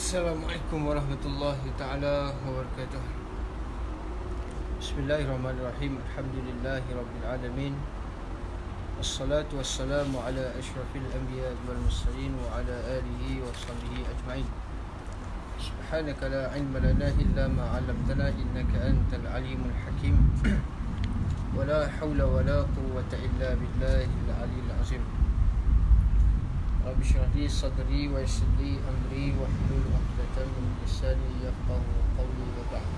Assalamualaikum warahmatullahi taala wabarakatuh. Bismillahirrahmanirrahim. Alhamdulillahi rabbil alamin. Wassalatu wassalamu ala asyrafil anbiya wal mursalin wa ala alihi wa sahbihi ajma'in. Subhanaka la ilma lana illa ma 'allamtana innaka antal alimul hakim. Wa la hawla wa la quwwata illa billahil aliyyil azim. Rabbi shrah li sadri wa yassir li amri wahlul 'uqdatam min lisani yafqahu qawli wa ba'd.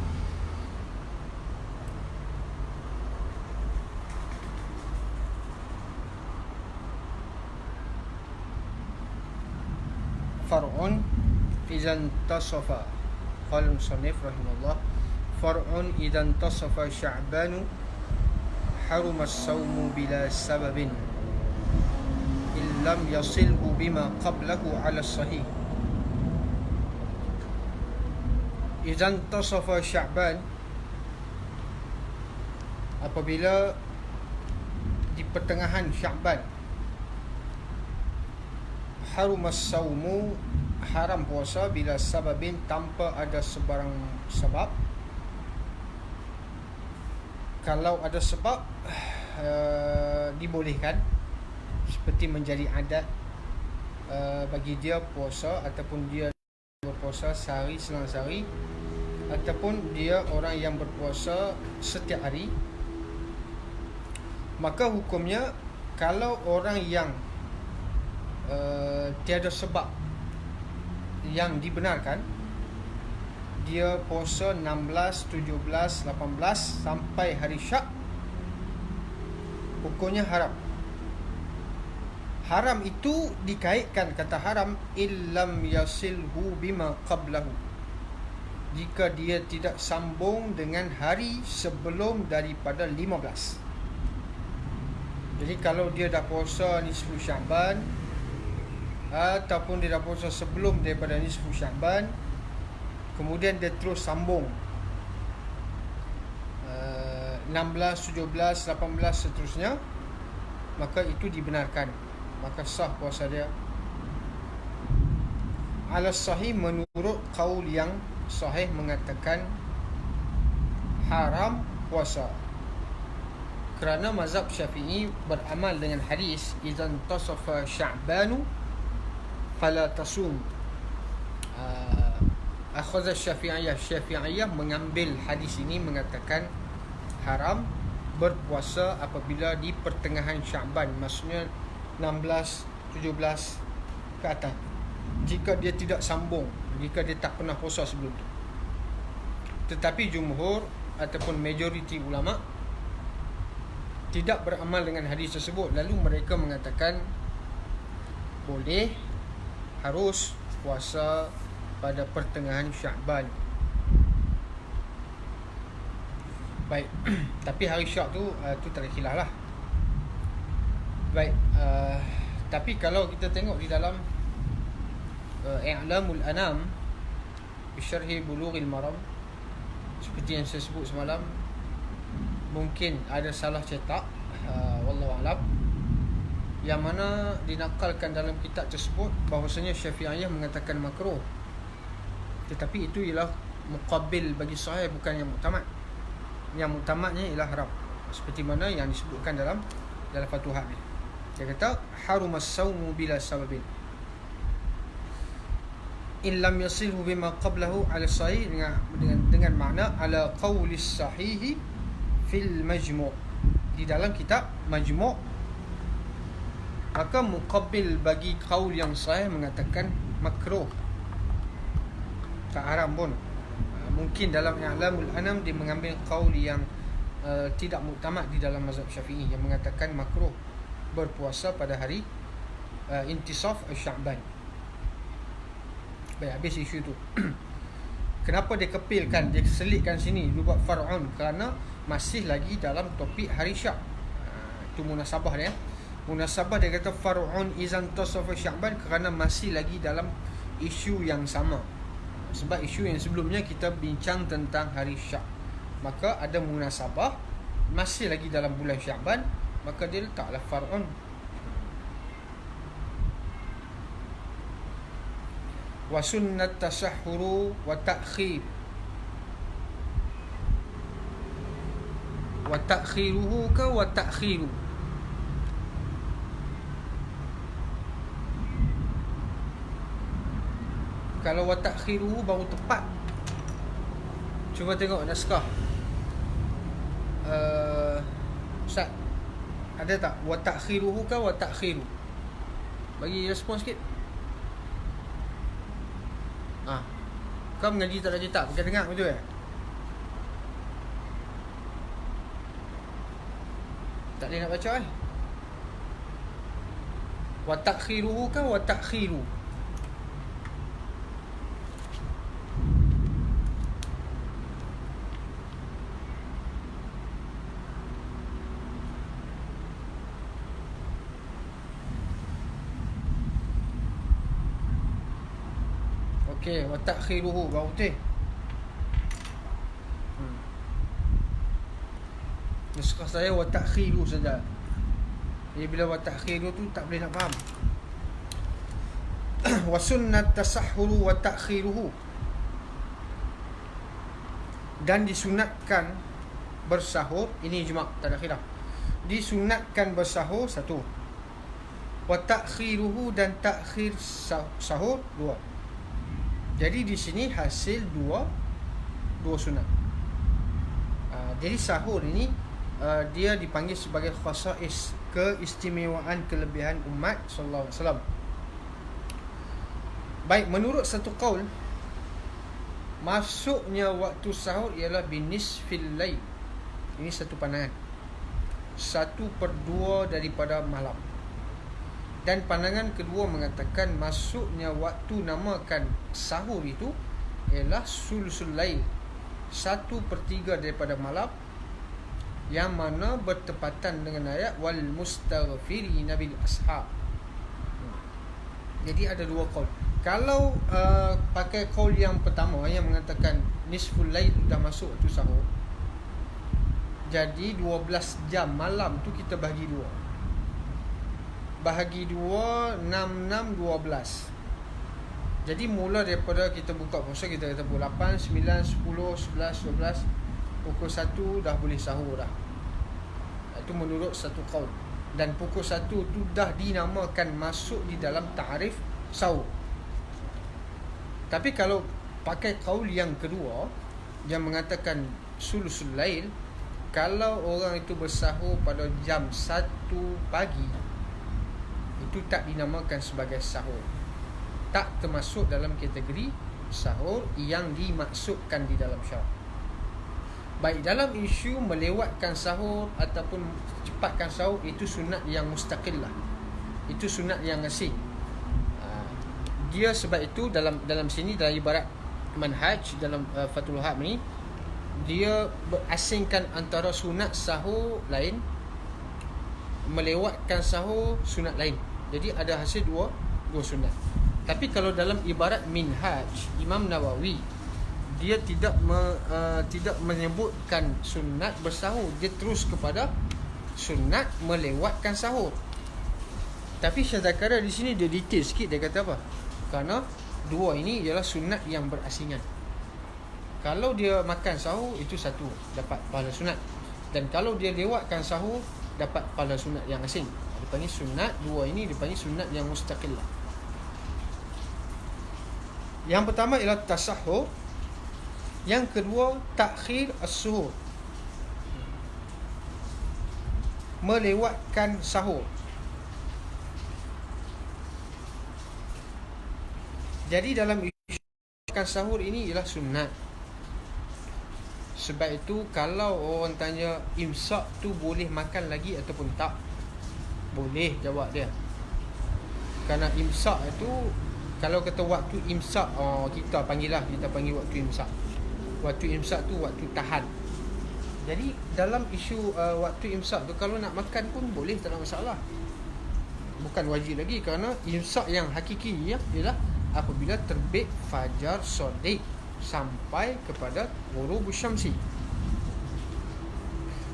Far'un idzan tasafa qala musannif rahimahullah far'un idzan tasafa sya'banu haruma as-sawmu bila sababin lam yasilhu bima qablahu ala sahih. Idzan tasafa Sya'ban, apabila di pertengahan Sya'ban, harumas saumu, haram puasa bila sababin, tanpa ada sebarang sebab. Kalau ada sebab, dibolehkan, seperti menjadi adat bagi dia puasa, ataupun dia berpuasa sehari selang sehari, ataupun dia orang yang berpuasa setiap hari. Maka hukumnya, kalau orang yang tiada sebab yang dibenarkan, dia puasa 16, 17, 18 sampai hari Syak, hukumnya haram. Haram itu dikaitkan kata haram illam yasilhu bima qablahu, jika dia tidak sambung dengan hari sebelum daripada 15. Jadi kalau dia dah puasa nisfu Sya'ban, ataupun dia dah puasa sebelum daripada nisfu Sya'ban, kemudian dia terus sambung 16, 17, 18 seterusnya, maka itu dibenarkan, maka sah puasa dia. Ala sahih, menurut qaul yang sahih mengatakan haram puasa, kerana mazhab Syafi'i beramal dengan hadis idzan tasafa Sya'banu fala tasum. Akhadha Syafi'iyah mengambil hadis ini, mengatakan haram berpuasa apabila di pertengahan Sya'ban, maksudnya 16, 17 ke atas, jika dia tidak sambung, jika dia tak pernah puasa sebelum itu. Tetapi jumhur ataupun majoriti ulama tidak beramal dengan hadis tersebut, lalu mereka mengatakan boleh, harus puasa pada pertengahan Sya'ban. Baik, tapi hari Syak tu tak ada khilaf lah. Baik, tapi kalau kita tengok di dalam I'lamul Anam Bisyarhi Bulughil Maram, seperti yang saya sebut semalam, mungkin ada salah cetak, wallahu a'lam, yang mana dinakalkan dalam kitab tersebut bahawasanya Syafi'iyah mengatakan makruh, tetapi itu ialah muqabil bagi sahih, bukan yang muktamad. Yang muktamadnya ialah haram, seperti mana yang disebutkan dalam Futuhat ni. Dia kata harumas saumu bila sababin in lam yasilhu bima qablahu ala sahih, dengan makna ala qawlis sahihi fil majmu', di dalam kitab majmu'. Maka muqabil bagi qaul yang sahih mengatakan makruh, tak haram pun. Mungkin dalam I'lamul Anam dia mengambil qaul yang tidak muktamad di dalam mazhab Syafi'i, yang mengatakan makruh berpuasa pada hari intisaf Sya'ban. Baik, habis isu tu. Kenapa dia kepilkan, dia selitkan sini, dia buat far'un, kerana masih lagi dalam topik hari Syak. Itu munasabah dia. Munasabah dia kata far'un idzan tasafa Sya'ban, kerana masih lagi dalam isu yang sama. Sebab isu yang sebelumnya kita bincang tentang hari Syak, maka ada munasabah, masih lagi dalam bulan Sya'ban, maka dia letaklah far'un. Wa sunnat tasahhuru wa ta'khir. Wa ta'khiruhu ke wa ta'khiru? Kalau wa ta'khiruhu baru tepat. Cuba tengok naskah. Ustaz, ada tak wa ta'khiruhu ke wa ta'khiru? Bagi respon sikit. Kau mengaji tak ada kitab, bukan dengar betul eh? Tak boleh nak baca eh? Wa ta'khiruhu ke wa ta'khiru? Okey, wa ta'khiruhu baru betul. Nuskah saya wa ta'khiru saja. Jadi bila wa ta'khiru tu tak boleh nak faham. Wa sunnat tasahhuru wa ta'khiruhu. Dan disunatkan bersahur, ini ijma' tak ada khilaf. Disunatkan bersahur satu. Wa ta'khiruhu, dan ta'khir sahur dua. Jadi di sini hasil dua sunat. Jadi sahur ini dia dipanggil sebagai khasais, keistimewaan kelebihan umat sallallahu alaihi wasallam. Baik, menurut satu qaul, masuknya waktu sahur ialah binisfil lail. Ini satu pandangan. 1/2 daripada malam. Dan pandangan kedua mengatakan masuknya waktu namakan sahur itu ialah sulusul lail, 1/3 daripada malam, yang mana bertepatan dengan ayat wal mustaghfirina bil ashar. Jadi ada dua qaul. Kalau pakai qaul yang pertama yang mengatakan nisful lail dah masuk waktu sahur, jadi 12 jam malam tu kita bahagi dua. Bahagi 2, 6, 6, 12. Jadi mula daripada kita buka puasa, kita kata pukul 8, 9, 10, 11, 12, pukul 1 dah boleh sahur dah. Itu menurut satu qaul. Dan pukul 1 tu dah dinamakan masuk di dalam ta'rif sahur. Tapi kalau pakai qaul yang kedua yang mengatakan sulusul lail, kalau orang itu bersahur pada jam 1 pagi, itu tak dinamakan sebagai sahur, tak termasuk dalam kategori sahur yang dimaksudkan di dalam syarak. Baik, dalam isu melewatkan sahur ataupun cepatkan sahur, itu sunat yang mustaqillah, itu sunat yang asing. Dia sebab itu dalam sini, dalam ibarat manhaj dalam Fathul Wahab ni, dia berasingkan antara sunat sahur lain, melewatkan sahur sunat lain. Jadi ada hasil dua sunat. Tapi kalau dalam ibarat minhaj Imam Nawawi, dia tidak menyebutkan sunat bersahur, dia terus kepada sunat melewatkan sahur. Tapi Syazakara di sini dia detail sikit, dia kata apa? Kerana dua ini ialah sunat yang berasingan. Kalau dia makan sahur, itu satu, dapat pahala sunat. Dan kalau dia lewatkan sahur, dapat pahala sunat yang asing. Dia panggil sunat, dua ini dia panggil sunat yang mustaqillah. Yang pertama ialah tasahhur. Yang kedua ta'khir as-suhur, melewatkan sahur. Jadi dalam melewatkan sahur ini ialah sunat. Sebab itu kalau orang tanya imsak tu boleh makan lagi ataupun tak, boleh jawab dia. Kerana imsak itu, kalau kata waktu imsak, kita panggil waktu imsak. Waktu imsak tu waktu tahan. Jadi dalam isu waktu imsak tu, kalau nak makan pun boleh, tak ada masalah. Bukan wajib lagi, kerana imsak yang hakiki ialah apabila terbit fajar shadiq sampai kepada ghurubus syamsi.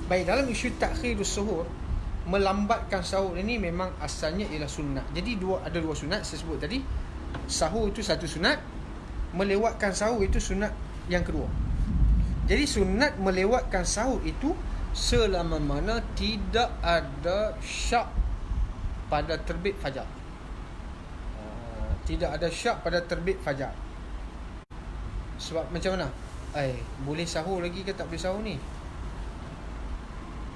Baik, dalam isu ta'khirus suhur, melambatkan sahur ini memang asalnya ialah sunat. Jadi ada dua sunat saya sebut tadi. sahur itu satu sunat, melewatkan sahur itu sunat yang kedua. Jadi sunat melewatkan sahur itu selama mana tidak ada syak pada terbit fajar. Tidak ada syak pada terbit fajar. Sebab macam mana? Boleh sahur lagi ke tak boleh sahur ni?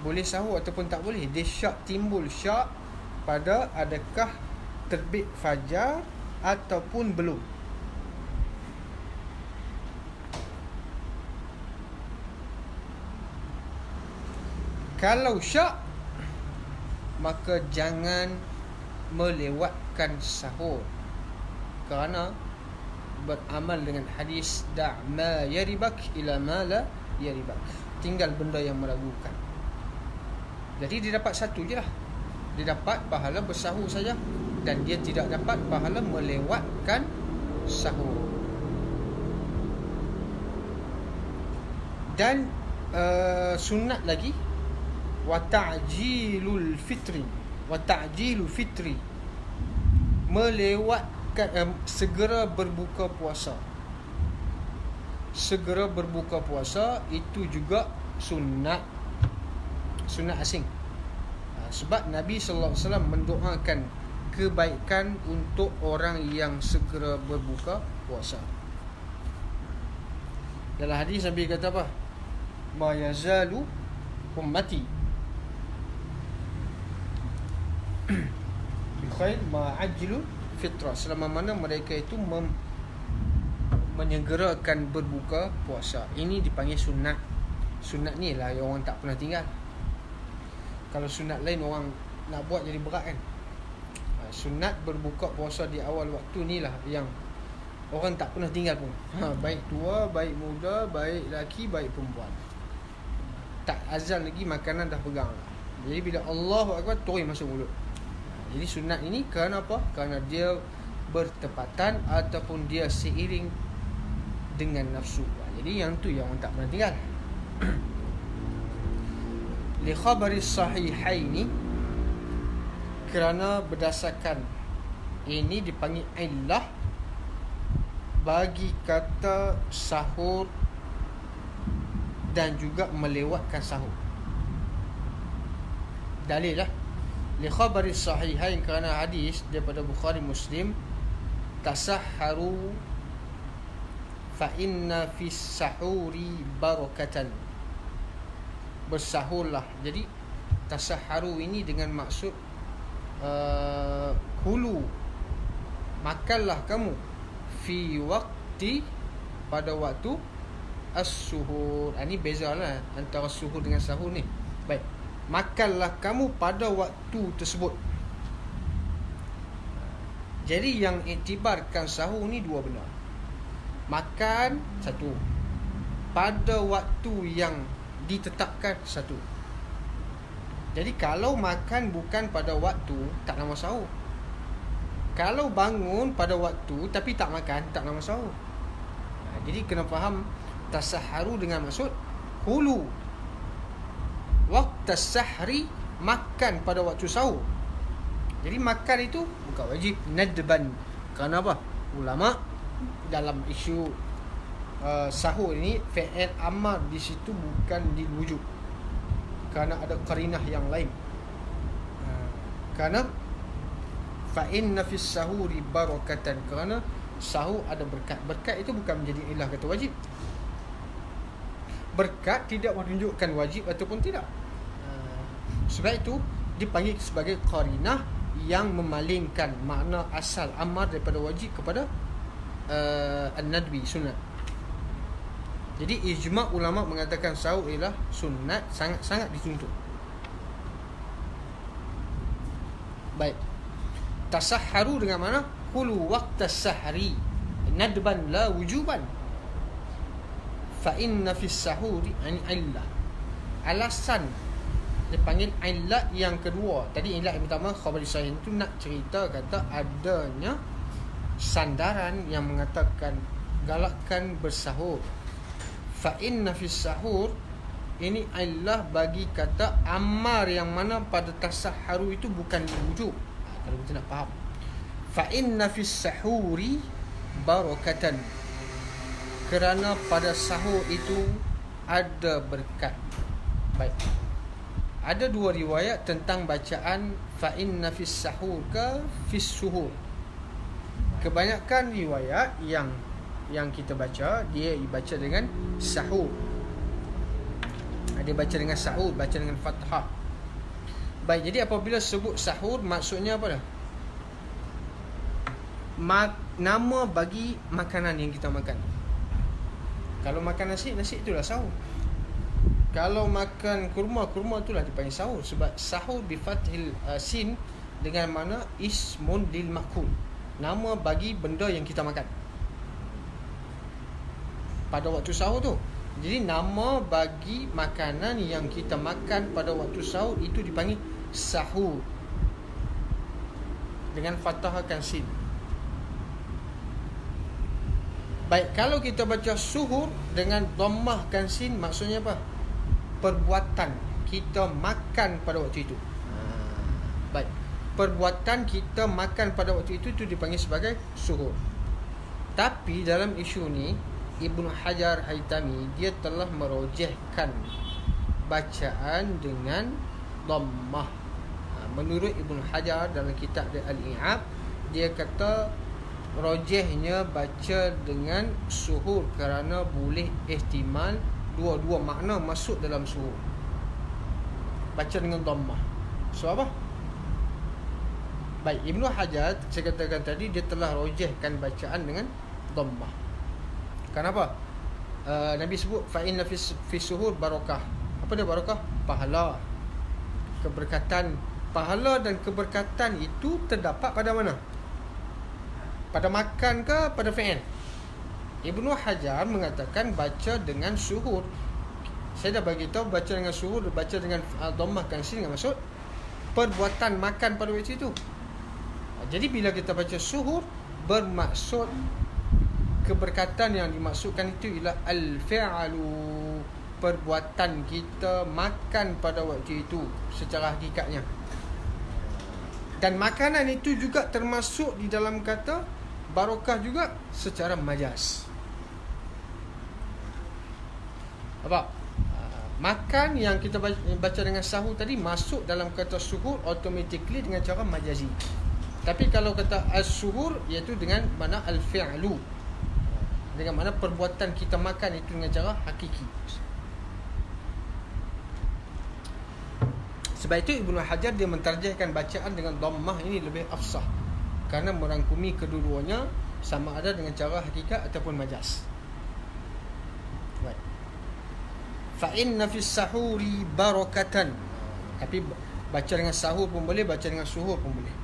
Boleh sahur ataupun tak boleh? Dia syak, timbul syak pada adakah terbit fajar ataupun belum. Kalau syak, maka jangan melewatkan sahur, kerana beramal dengan hadis da' ma yaribak ila ma la yaribak. Tinggal benda yang meragukan. Jadi dia dapat satu je lah. Dia dapat pahala bersahur saja, dan dia tidak dapat pahala melewatkan sahur. Dan sunat lagi wa ta'jilul fitri, melewatkan segera berbuka puasa. Segera berbuka puasa itu juga sunat asing. Sebab Nabi sallallahu alaihi wasallam mendoakan kebaikan untuk orang yang segera berbuka puasa. Dalam hadis Nabi kata apa? Ma yazalu ummati bi khair ma ajlu fitrah. Selama mana mereka itu menyegerakan berbuka puasa. Ini dipanggil sunat. Sunat ni lah yang orang tak pernah tinggal. Kalau sunat lain orang nak buat jadi berat kan. Sunat berbuka puasa di awal waktu ni lah yang orang tak pernah tinggal pun. Baik tua, baik muda, baik lelaki, baik perempuan. Tak azan lagi makanan dah pegang lah. Jadi bila Allahu Akbar terus masuk mulut. Jadi sunat ini kerana apa? Kerana dia bertepatan ataupun dia seiring dengan nafsu. Jadi yang tu yang orang tak pernah tinggal. Li khabari sahihaini, kerana berdasarkan ini dipanggil illah bagi kata sahur dan juga melewatkan sahur. Dalil lah li khabari sahihain, kerana hadis daripada Bukhari Muslim, tasahharu fa inna fis sahuri barakatan. Bersahurlah. Jadi tasahharu ini dengan maksud hulu, makanlah kamu fi waqti, pada waktu as-suhur. Ini bezalah antara suhur dengan sahur ni. Baik, makanlah kamu pada waktu tersebut. Jadi yang iktibarkan sahur ni dua benda. Makan satu, pada waktu yang ditetapkan satu. Jadi kalau makan bukan pada waktu, tak nama sahur. Kalau bangun pada waktu tapi tak makan, tak nama sahur. Jadi kena faham tasahharu dengan maksud hulu. Waktu sahri, makan pada waktu sahur. Jadi makan itu bukan wajib, nadban. Kerana apa? Ulama dalam isu sahur ini, fi'il amar di situ bukan diwujud, kerana ada qarinah yang lain. Kerana fa inna fis sahuri barakatan, kerana sahur ada berkat. Berkat itu bukan menjadi ilah kata wajib. Berkat tidak menunjukkan wajib ataupun tidak. Sebab itu dipanggil sebagai qarinah yang memalingkan makna asal amar daripada wajib kepada an-nadbi, sunat. Jadi ijma' ulama mengatakan sahur ialah sunat, sangat-sangat dituntut. Baik. Tasahharu dengan mana? Hulu waqta sahri, nadban la wujuban. Fa inna fis sahuri illah. Alasan dipanggil illat yang kedua. Tadi illat yang pertama khabar sahih itu nak cerita kata adanya sandaran yang mengatakan galakkan bersahur. Fa inna fis sahur, ini illah bagi kata amar yang mana pada tasahharu itu bukan wujub. Kalau kita nak faham, fa inna fis sahuri barakatan, kerana pada sahur itu ada berkat. Baik, ada dua riwayat tentang bacaan fa inna fis sahur ke fis suhur. Kebanyakan riwayat yang kita baca, dia baca dengan sahur. Dia baca dengan sahur, baca dengan fathah. Baik, jadi apabila sebut sahur, maksudnya apa dah? Nama bagi makanan yang kita makan. Kalau makan nasi, nasi itulah sahur. Kalau makan kurma, kurma itulah dipanggil sahur. Sebab sahur bi fathil sin dengan mana ismun lil makul, nama bagi benda yang kita makan pada waktu sahur tu. Jadi nama bagi makanan yang kita makan pada waktu sahur itu dipanggil sahur dengan fathahkan sin. Baik, kalau kita baca suhur dengan dhammahkan sin, maksudnya apa? Perbuatan kita makan pada waktu itu. Baik, perbuatan kita makan pada waktu itu dipanggil sebagai suhur. Tapi dalam isu ni Ibnu Hajar Haytami dia telah merojehkan bacaan dengan dhammah. Menurut Ibnu Hajar dalam kitab Al-I'ab, dia kata rojehnya baca dengan suhur kerana boleh ihtimal dua-dua makna masuk dalam suhur. Baca dengan dhammah. Sebab apa? Baik, Ibnu Hajar saya katakan tadi dia telah rojehkan bacaan dengan dhammah. Kenapa? Nabi sebut fa inna fi suhur barakah. Apa dia barakah? Pahala, keberkatan. Pahala dan keberkatan itu terdapat pada mana? Pada makan ke pada fi'il? Ibnu Hajar mengatakan baca dengan suhur. Saya dah bagi tahu baca dengan suhur, baca dengan dhammah kan sin dengan maksud perbuatan makan pada waktu itu. Jadi bila kita baca suhur, bermaksud keberkatan yang dimaksudkan itu ialah al-fi'lu, perbuatan kita makan pada waktu itu secara hakikatnya. Dan makanan itu juga termasuk di dalam kata barakah juga secara majas. Apa? Makan yang kita baca dengan sahur tadi masuk dalam kata suhur automatically dengan cara majazi. Tapi kalau kata as-suhur, iaitu dengan mana al-fi'lu, dengan mana perbuatan kita makan itu dengan cara hakiki. Sebab itu Ibnu Hajar dia mentarjihkan bacaan dengan dhammah ini lebih afsah, kerana merangkumi kedua-duanya sama ada dengan cara hakikat ataupun majas. Baik. Fa inna fis sahuri barakatan. Tapi baca dengan sahur pun boleh, baca dengan suhur pun boleh.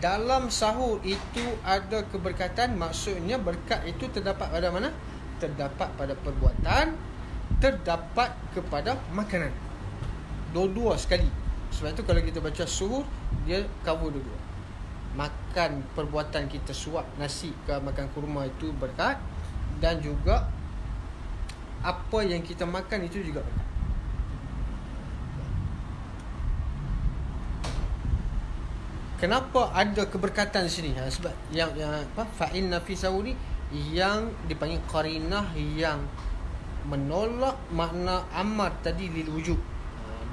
Dalam sahur itu ada keberkatan, maksudnya berkat itu terdapat pada mana? Terdapat pada perbuatan, terdapat kepada makanan. Dua-dua sekali. Sebab itu kalau kita baca suhur, dia cover dua-dua. Makan perbuatan kita suap nasi ke makan kurma itu berkat, dan juga apa yang kita makan itu juga berkat. Kenapa ada keberkatan di sini? Sebab yang apa? Fa inna fi sahuri yang dipanggil qarinah yang menolak makna amar tadi lil wujub.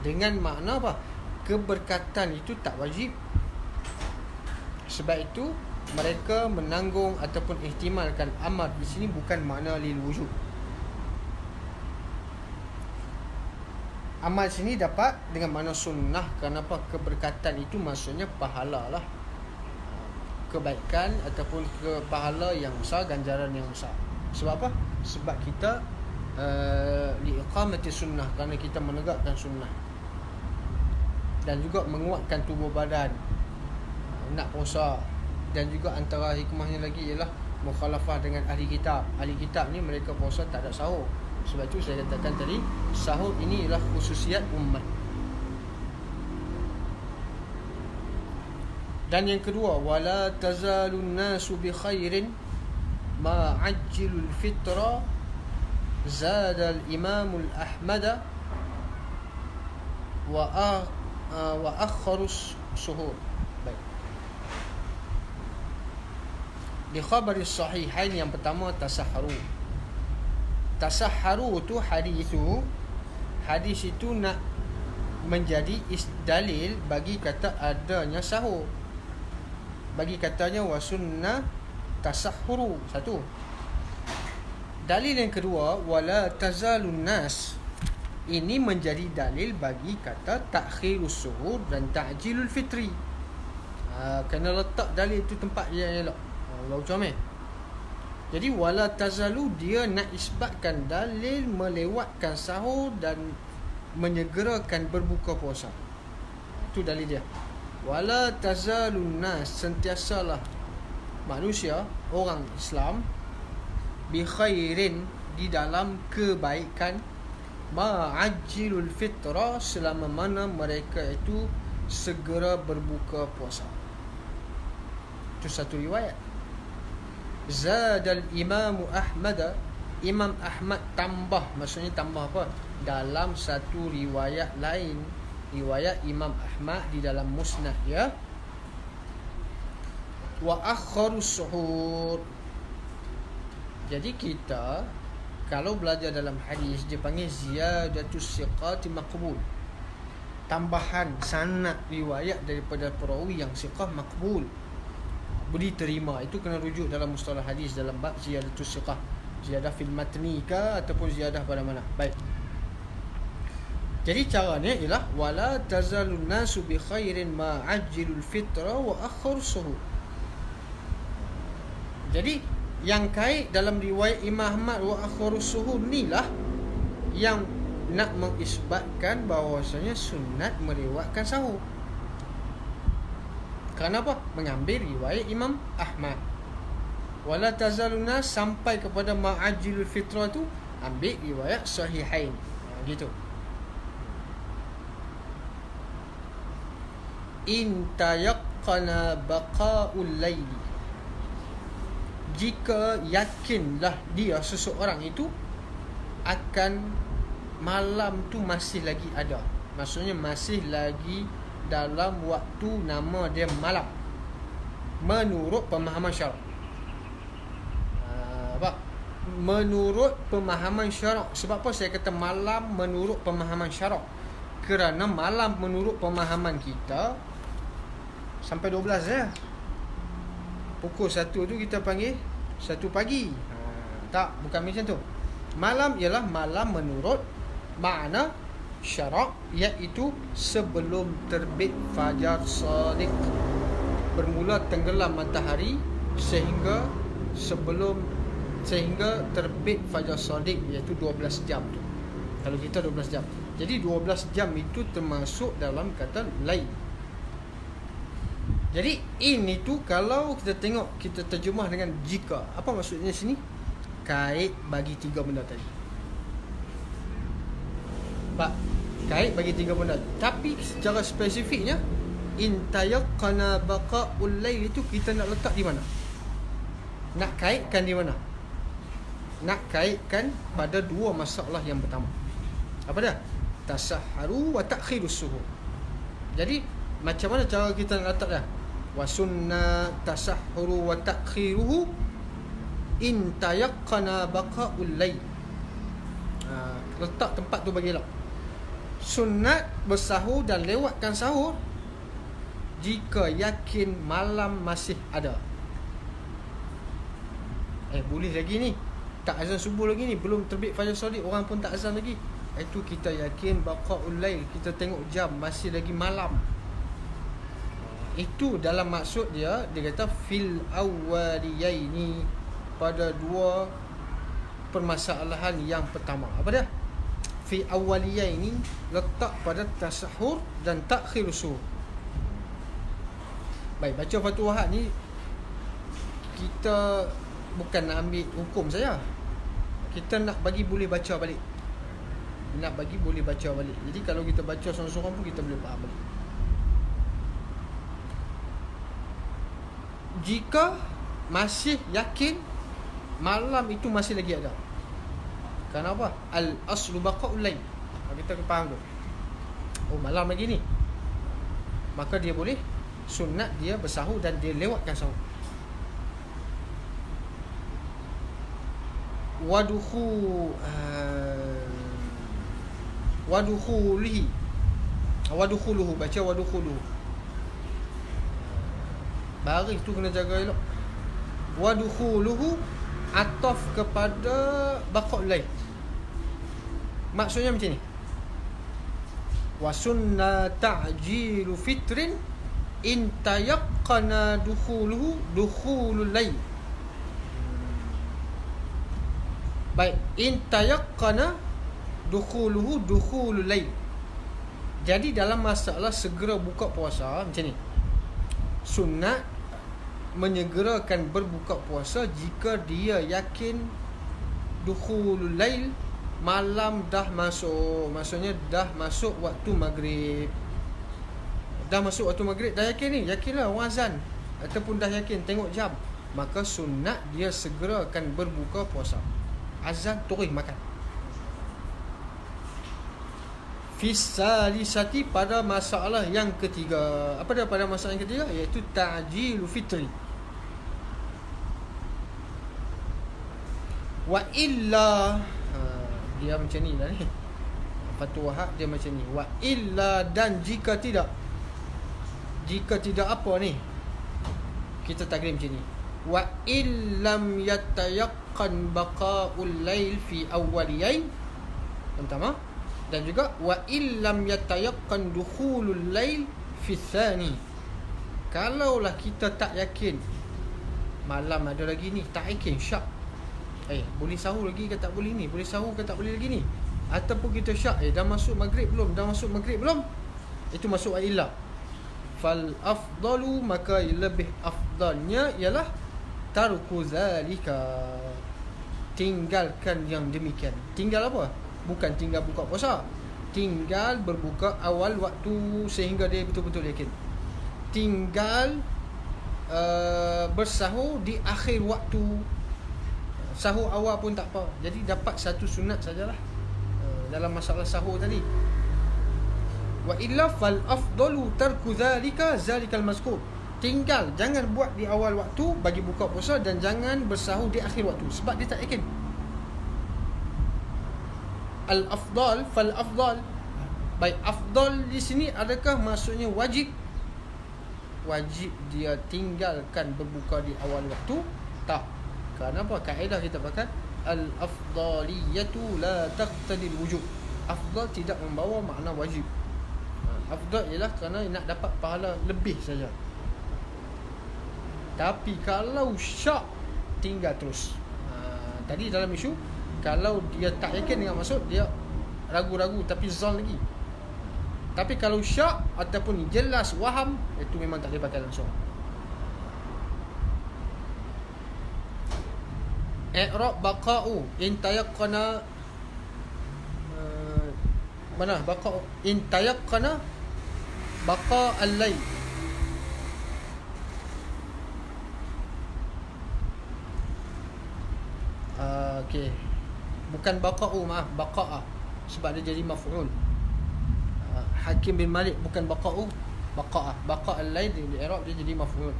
Dengan makna apa? Keberkatan itu tak wajib. Sebab itu mereka menanggung ataupun ihtimalkan amar di sini bukan makna lil wujub. Amal sini dapat dengan makna sunnah. Kenapa? Keberkatan itu maksudnya pahala lah, kebaikan ataupun pahala yang besar, ganjaran yang besar. Sebab apa? Sebab kita liiqamati sunnah, kerana kita menegakkan sunnah, dan juga menguatkan tubuh badan, nak puasa. Dan juga antara hikmahnya lagi ialah mukhalafah dengan ahli kitab. Ahli kitab ni mereka puasa tak ada sahur. Sebab itu saya katakan tadi, sahur ini ialah khususiat umat. Dan yang kedua, wala tazalun nasu bi khairin ma ajjilul fitra zada al-imam al-ahmad wa akharus suhur. Baik. Di khabari sahihain yang pertama tasahharu. Tasahharu tu hadis itu nak menjadi dalil bagi kata adanya sahur. Bagi katanya wasunnah tasahhuru. Satu. Dalil yang kedua wala tazalun nas. Ini menjadi dalil bagi kata takhirus suhur dan ta'jilul fitri. Kena letak dalil itu tempat yang elok. Baru comel. Jadi wala tazalu dia nak isbatkan dalil melewatkan sahur dan menyegerakan berbuka puasa. Itu dalil dia. Wala tazalun nas, sentiasalah manusia, orang Islam bi khairin, di dalam kebaikan, ma'ajilul fitra, selama mana mereka itu segera berbuka puasa. Itu satu riwayat. Zadal Imam Ahmad, Imam Ahmad tambah, maksudnya tambah apa? Dalam satu riwayat lain, riwayat Imam Ahmad di dalam musnad ya, wa akharus suhur. Jadi kita kalau belajar dalam hadis dia panggil ziyadatus siqati maqbul, tambahan sanad riwayat daripada perawi yang siqah maqbul, diterima. Itu kena rujuk dalam mustalah hadis dalam bab ziyadatus siqah, ziyadah fil matni ke ataupun ziyadah pada mana. Baik. Jadi caranya ialah wala tazalun nasu bi khairin ma ajilul fitra wa akhirus suhur. Jadi yang kait dalam riwayat Imam Ahmad wa akhirus suhur ni lah yang nak mengisbatkan bahawasanya sunat melewatkan sahur. Kenapa? Mengambil riwayat Imam Ahmad. Wala tazaluna sampai kepada ma'ajilul fitrah tu ambil riwayat sahihain. Gitu. In tayaqqana baqa'ul laili, jika yakinlah dia seseorang itu akan malam tu masih lagi ada, maksudnya masih lagi dalam waktu nama dia malam menurut pemahaman syarak. Menurut pemahaman syarak. Sebab apa saya kata malam menurut pemahaman syarak? Kerana malam menurut pemahaman kita sampai 12 ya. Pukul 1 tu kita panggil 1 pagi. Tak, bukan macam tu. Malam ialah malam menurut makna syarak, iaitu sebelum terbit fajar shadiq, bermula tenggelam matahari sehingga terbit fajar shadiq, iaitu 12 jam tu. Kalau kita 12 jam. Jadi 12 jam itu termasuk dalam kata lail. Jadi ini tu kalau kita tengok, kita terjemah dengan jika. Apa maksudnya sini? Kait bagi 3 benda tadi. Pak, kait bagi 3 benda. Tapi secara spesifiknya in tayaqqana baqa'ul lail itu kita nak letak di mana? Nak kaitkan di mana? Nak kaitkan pada 2 masalah yang pertama. Apa dia? Tasahharu wa ta'khirus suhur. Jadi macam mana cara kita nak letak dia? Wa sunna tasahhuru wa ta'khiruhu in tayaqqana baqa'ul lail. Letak tempat tu bagi elok. Sunat bersahur dan lewatkan sahur jika yakin malam masih ada. Boleh lagi ni, tak azan subuh lagi ni, belum terbit fajar shadiq, orang pun tak azan lagi. Itu kita yakin baqa'ul lail, kita tengok jam masih lagi malam. Itu dalam maksud dia kata fil awwaliyaini, pada 2 permasalahan yang pertama. Apa dia? Fi awwaliyaini, letak pada tasahhur dan ta'khirus suhur. Baik, baca Fathul Wahab ni kita bukan nak ambil hukum saja. Kita nak bagi boleh baca balik. Nak bagi boleh baca balik. Jadi kalau kita baca seorang-seorang pun kita boleh faham balik. Jika masih yakin malam itu masih lagi ada. Kenapa? Al-aslu baqa'ul lail. Kita faham tu. Oh, malam lagi ni. Maka dia boleh sunat dia bersahur dan dia lewatkan sahur. Wadukhuluhi. Wadukhuluhu, baca wadukhuluhu. Baris tu kena jaga elok. Wadukhuluhu ataf kepada baqa' lail. Maksudnya macam ni. Wa sunna ta'jilu fitrin in tayaqqana dukhulul lail. Baik, in tayaqqana dukhulul lail. Jadi dalam masalah segera buka puasa macam ni. Sunat menyegerakan berbuka puasa jika dia yakin dukhulul lail, malam dah masuk. Maksudnya dah masuk waktu maghrib. Dah masuk waktu maghrib, dah yakin ni, yakinlah orang azan, ataupun dah yakin tengok jam, maka sunat dia segera akan berbuka puasa. Azan terus makan. Fisalisati, pada masalah yang ketiga. Apa dia pada masalah yang ketiga? Iaitu ta'jilu fitri. Wa illa, dia macam ni lah ni. Fatul Wahab dia macam ni. Wa illa, dan jika tidak. Jika tidak apa ni? Kita takrim macam ni. Wa illam yatayaqqan baqa'ul lail fi awwaliyain. Pertama. Dan juga wa illam yatayaqqan dukhulul lail fi tsani. Kalaulah kita tak yakin malam ada lagi ni, tak yakin syak, boleh sahur lagi ke tak boleh ni, boleh sahur ke tak boleh lagi ni, ataupun kita syak dah masuk maghrib belum, dah masuk maghrib belum, itu masuk wa illa. Fal afdalu, maka lebih afdalnya ialah tarku zalika, tinggalkan yang demikian. Tinggal apa? Bukan tinggal buka puasa, tinggal berbuka awal waktu sehingga dia betul-betul yakin. Tinggal bersahur di akhir waktu. Sahur awal pun tak apa. Jadi dapat satu sunat sajalah dalam masalah sahur tadi. Wa illa fal afdalu tarku zalikal mazkur. Tinggal, jangan buat di awal waktu bagi buka puasa, dan jangan bersahur di akhir waktu sebab dia tak yakin. Al-afdal, fal-afdal. Baik, afdal di sini adakah maksudnya wajib? Wajib dia tinggalkan berbuka di awal waktu? Tak. Kenapa? Kaedah kita pakai al-afdaliyatu la taqtadi al-wujub. Afdal tidak membawa makna wajib. Afdal ialah kerana nak dapat pahala lebih saja. Tapi kalau syak, tinggal terus. Tadi dalam isu, kalau dia tak yakin dengan maksud, dia ragu-ragu tapi zon lagi. Tapi kalau syak ataupun jelas waham, itu memang tak boleh pakai langsung. I'rab baqa'u in tayaqqana, mana baqa'u in tayaqqana baqa' al-layl. Okey. Bukan baqa'u, maaf, baqa'a, sebab dia jadi maf'ul. Hakim bin Malik bukan baqa'u, baqa'a. Baqa' al-lail di i'rab dia jadi maf'ul.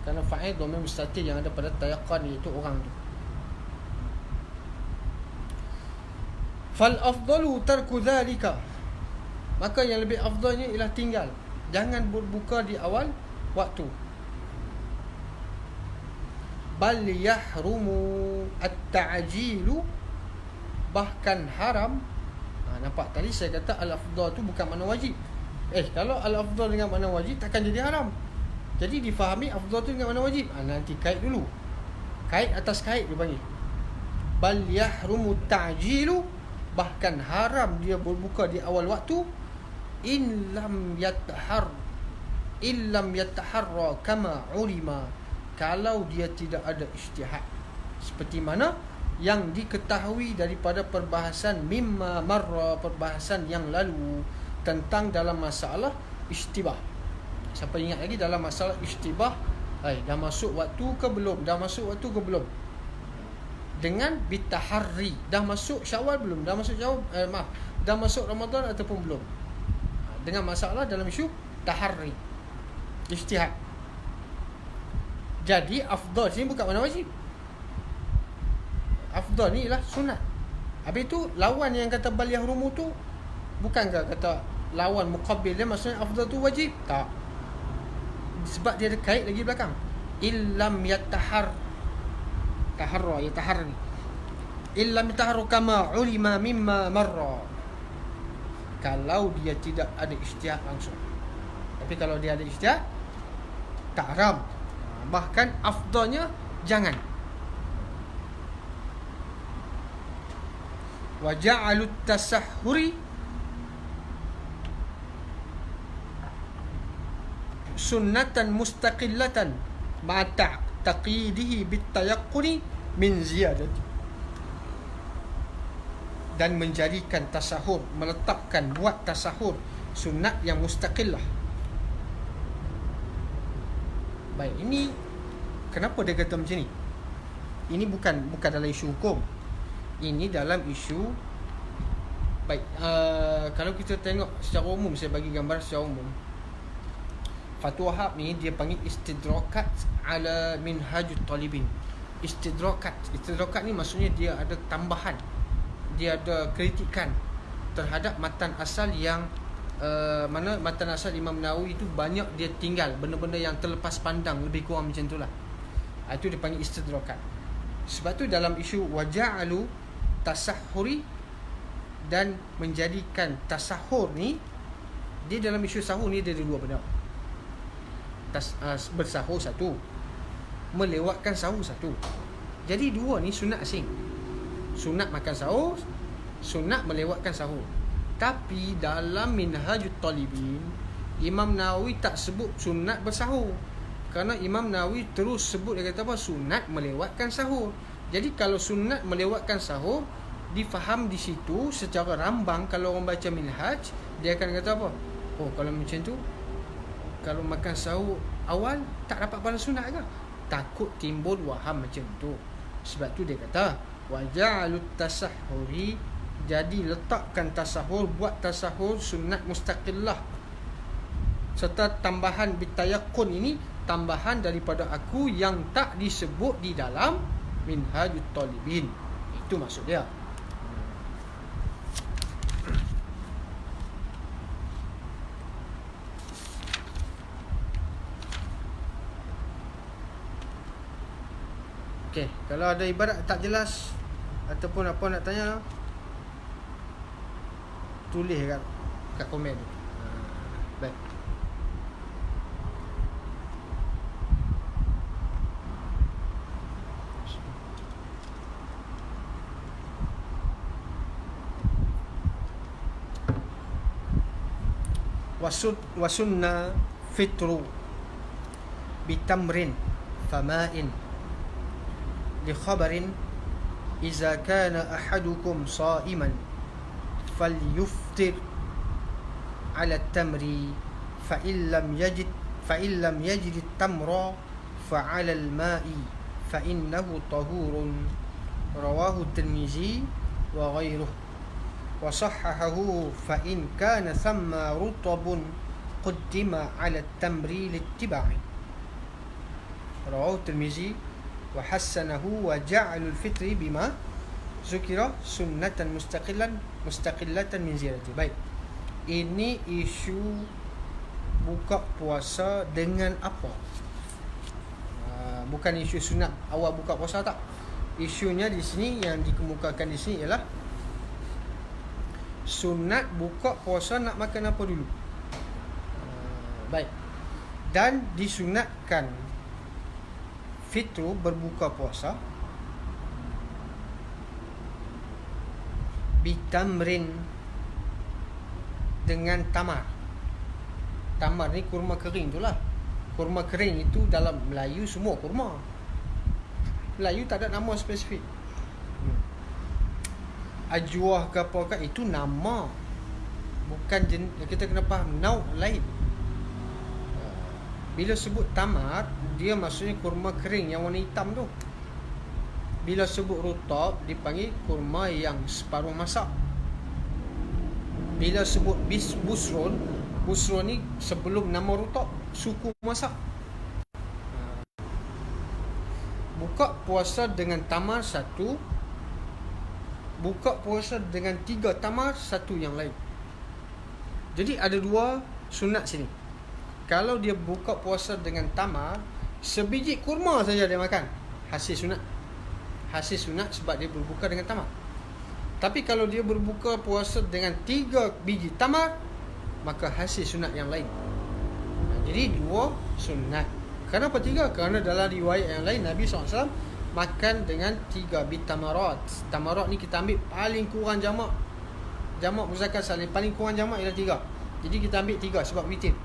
Kerana fa'il dhamir mustatir yang ada pada tayaqqan, iaitu orang tu. Fal afdalu tarku dhalika, maka yang lebih afdalnya ialah tinggal, jangan berbuka di awal waktu. Bal yahrumu at-ta'jilu, bahkan haram. Nampak tadi saya kata al-afdal tu bukan makna wajib. Kalau al-afdal dengan makna wajib takkan jadi haram. Jadi difahami afdal tu dengan makna wajib. Nanti kait dulu. Kait atas kait dia panggil. Bal yahrumu at-ta'jilu, bahkan haram dia berbuka di awal waktu. Illam yataharra kama ulima, kalau dia tidak ada ijtihad, seperti mana yang diketahui daripada perbahasan mimma marra, perbahasan yang lalu tentang dalam masalah ijtibah. Siapa ingat lagi dalam masalah ijtibah, dah masuk waktu ke belum, dah masuk waktu ke belum, dengan bitaharri, dah masuk Syawal belum, dah masuk dah masuk Ramadan ataupun belum, dengan masalah dalam isu taharri, ijtihad. Jadi afdal sini bukan makna wajib. afdal ni ialah sunat. Habis tu lawan yang kata bal yahrumu tu, bukankah kata lawan muqabil dia maksudnya afdal tu wajib? Tak. Sebab dia ada kait lagi belakang. Illam yatahar taharra yatahar ni. Illam yatahar kama ulima mimma marra. Kalau dia tidak ada ijtihad langsung. Tapi kalau dia ada ijtihad, tak haram. Bahkan afdalnya jangan. Wa ja'alut tasahhuri sunnatan mustaqillatan ma'a taqidihi bitayaqquni min ziyadati. Dan menjadikan tasahur, meletakkan, buat tasahur sunat yang mustaqillah. Baik, ini kenapa dia kata macam ni? Ini bukan dalam isu hukum. Ini dalam isu baik, kalau kita tengok secara umum, saya bagi gambar secara umum. Fatwa Wahab ni dia panggil istidrakat ala minhajut talibin. Istidrakat ni maksudnya dia ada tambahan, dia ada kritikan terhadap matan asal yang mana matan asal Imam Nawawi itu banyak dia tinggal benda-benda yang terlepas pandang, lebih kurang macam itulah. Itu dia panggil istidrakat. Sebab tu dalam isu waja'alu tasahhuri, dan menjadikan tasahur ni, dia dalam isu sahur ni dia ada dua benda. Bersahur satu, melewatkan sahur satu. Jadi dua ni sunat asing. Sunat makan sahur, sunat melewatkan sahur. Tapi dalam Minhajut Talibin, Imam Nawawi tak sebut sunat bersahur. Kerana Imam Nawawi terus sebut, dia kata apa? Sunat melewatkan sahur. Jadi kalau sunat melewatkan sahur difaham di situ secara rambang. Kalau orang baca Minhaj, dia akan kata apa? Oh, kalau macam tu, kalau makan sahur awal tak dapat pahala sunat ke? Takut timbul waham macam tu. Sebab tu dia kata waja'alut tasahhuri, jadi letakkan tasahur, buat tasahur sunat mustaqillah, serta tambahan bitayakun, ini tambahan daripada aku yang tak disebut di dalam Minhajut Talibin. Itu maksud dia. Okey, kalau ada ibarat tak jelas ataupun apa nak tanya, tulis kat komen tu. Baik. Wasunna fitru bitamrin fama'in li khabarin iza kana ahadukum sa'iman falyuftir ala tamri fa illam yajid tamra fa ala al-ma'i fa innahu tahurun, rawahu Tirmizi wa ghairuhu wa sahhahahu fa in kana thamma rutabun qaddima ala at-tamri littiba'i. Rawahu Tirmizi wa hassanahu wa ja'alul fitri bima zukira sunnatan mustaqillatan min ziyarati. Baik, ini isu buka puasa dengan apa? Bukan isu sunat awal buka puasa, tak. Isunya di sini, yang dikemukakan di sini ialah sunat buka puasa nak makan apa dulu. Baik, dan disunatkan fitru, berbuka puasa, bitamrin, dengan tamar. Tamar ni kurma kering tu lah. Kurma kering itu dalam Melayu semua kurma. Melayu tak ada nama spesifik. Ajwah ke apa kan, itu nama, bukan kita kena faham nau lain. Bila sebut tamar, dia maksudnya kurma kering yang warna hitam tu. Bila sebut rutab, dipanggil kurma yang separuh masak. Bila sebut busrun ni sebelum nama rutab, suku masak. Buka puasa dengan tamar satu, buka puasa dengan 3 tamar, 1 yang lain. Jadi ada 2 sunat sini. Kalau dia buka puasa dengan tamar, sebiji kurma saja dia makan, hasil sunat. Hasil sunat sebab dia berbuka dengan tamar. Tapi kalau dia berbuka puasa dengan 3 biji tamar, maka hasil sunat yang lain. Jadi 2 sunat. Kenapa 3? Kerana dalam riwayat yang lain Nabi SAW makan dengan 3 biji tamarat. Tamarat ni kita ambil paling kurang jamak muzakkar salim, paling kurang jamak ialah 3. Jadi kita ambil 3 sebab witir.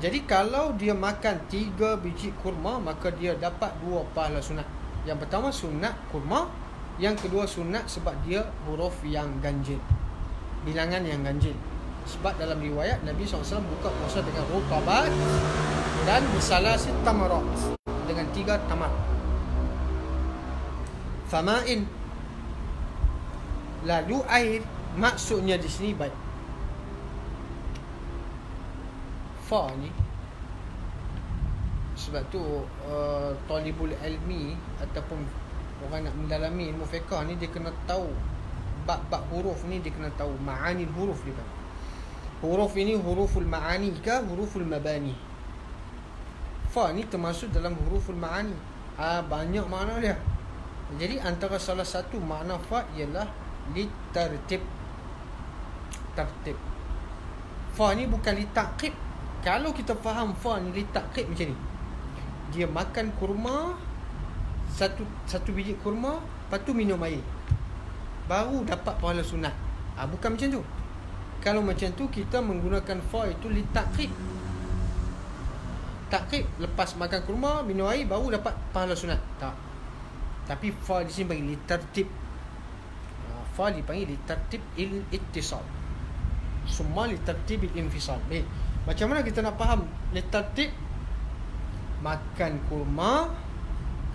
Jadi kalau dia makan 3 biji kurma, maka dia dapat 2 pahala sunat. Yang pertama sunat kurma, yang kedua sunat sebab dia huruf yang ganjil, bilangan yang ganjil. Sebab dalam riwayat Nabi SAW buka puasa dengan rutabat dan bisalasi tamarat, dengan 3 tamar. Fama'in, lalu air, maksudnya di sini baik. Fa ni sebab tu talibul ilmi ataupun orang nak mendalami ilmu fiqh ni, dia kena tahu bab-bab huruf ni, dia kena tahu ma'ani huruf dia. Huruf ini huruful ma'ani ke huruful mabani? Fa ni termasuk dalam huruful ma'ani. Banyak makna dia. Jadi antara salah satu makna fa ialah litartib. Tartib. Fa ni bukan litaqib. Kalau kita faham fa ni litaqib macam ni, dia makan kurma, satu biji kurma, lepas tu minum air, baru dapat pahala sunat. Bukan macam tu. Kalau macam tu, kita menggunakan fa itu litaqib. Taqib, lepas makan kurma, minum air, baru dapat pahala sunat. Tak. Tapi fa di sini panggil litartib. Fa dipanggil litartib il-ittisal. Summa litartib il-infisal. Macam mana kita nak faham litartib? Makan kurma,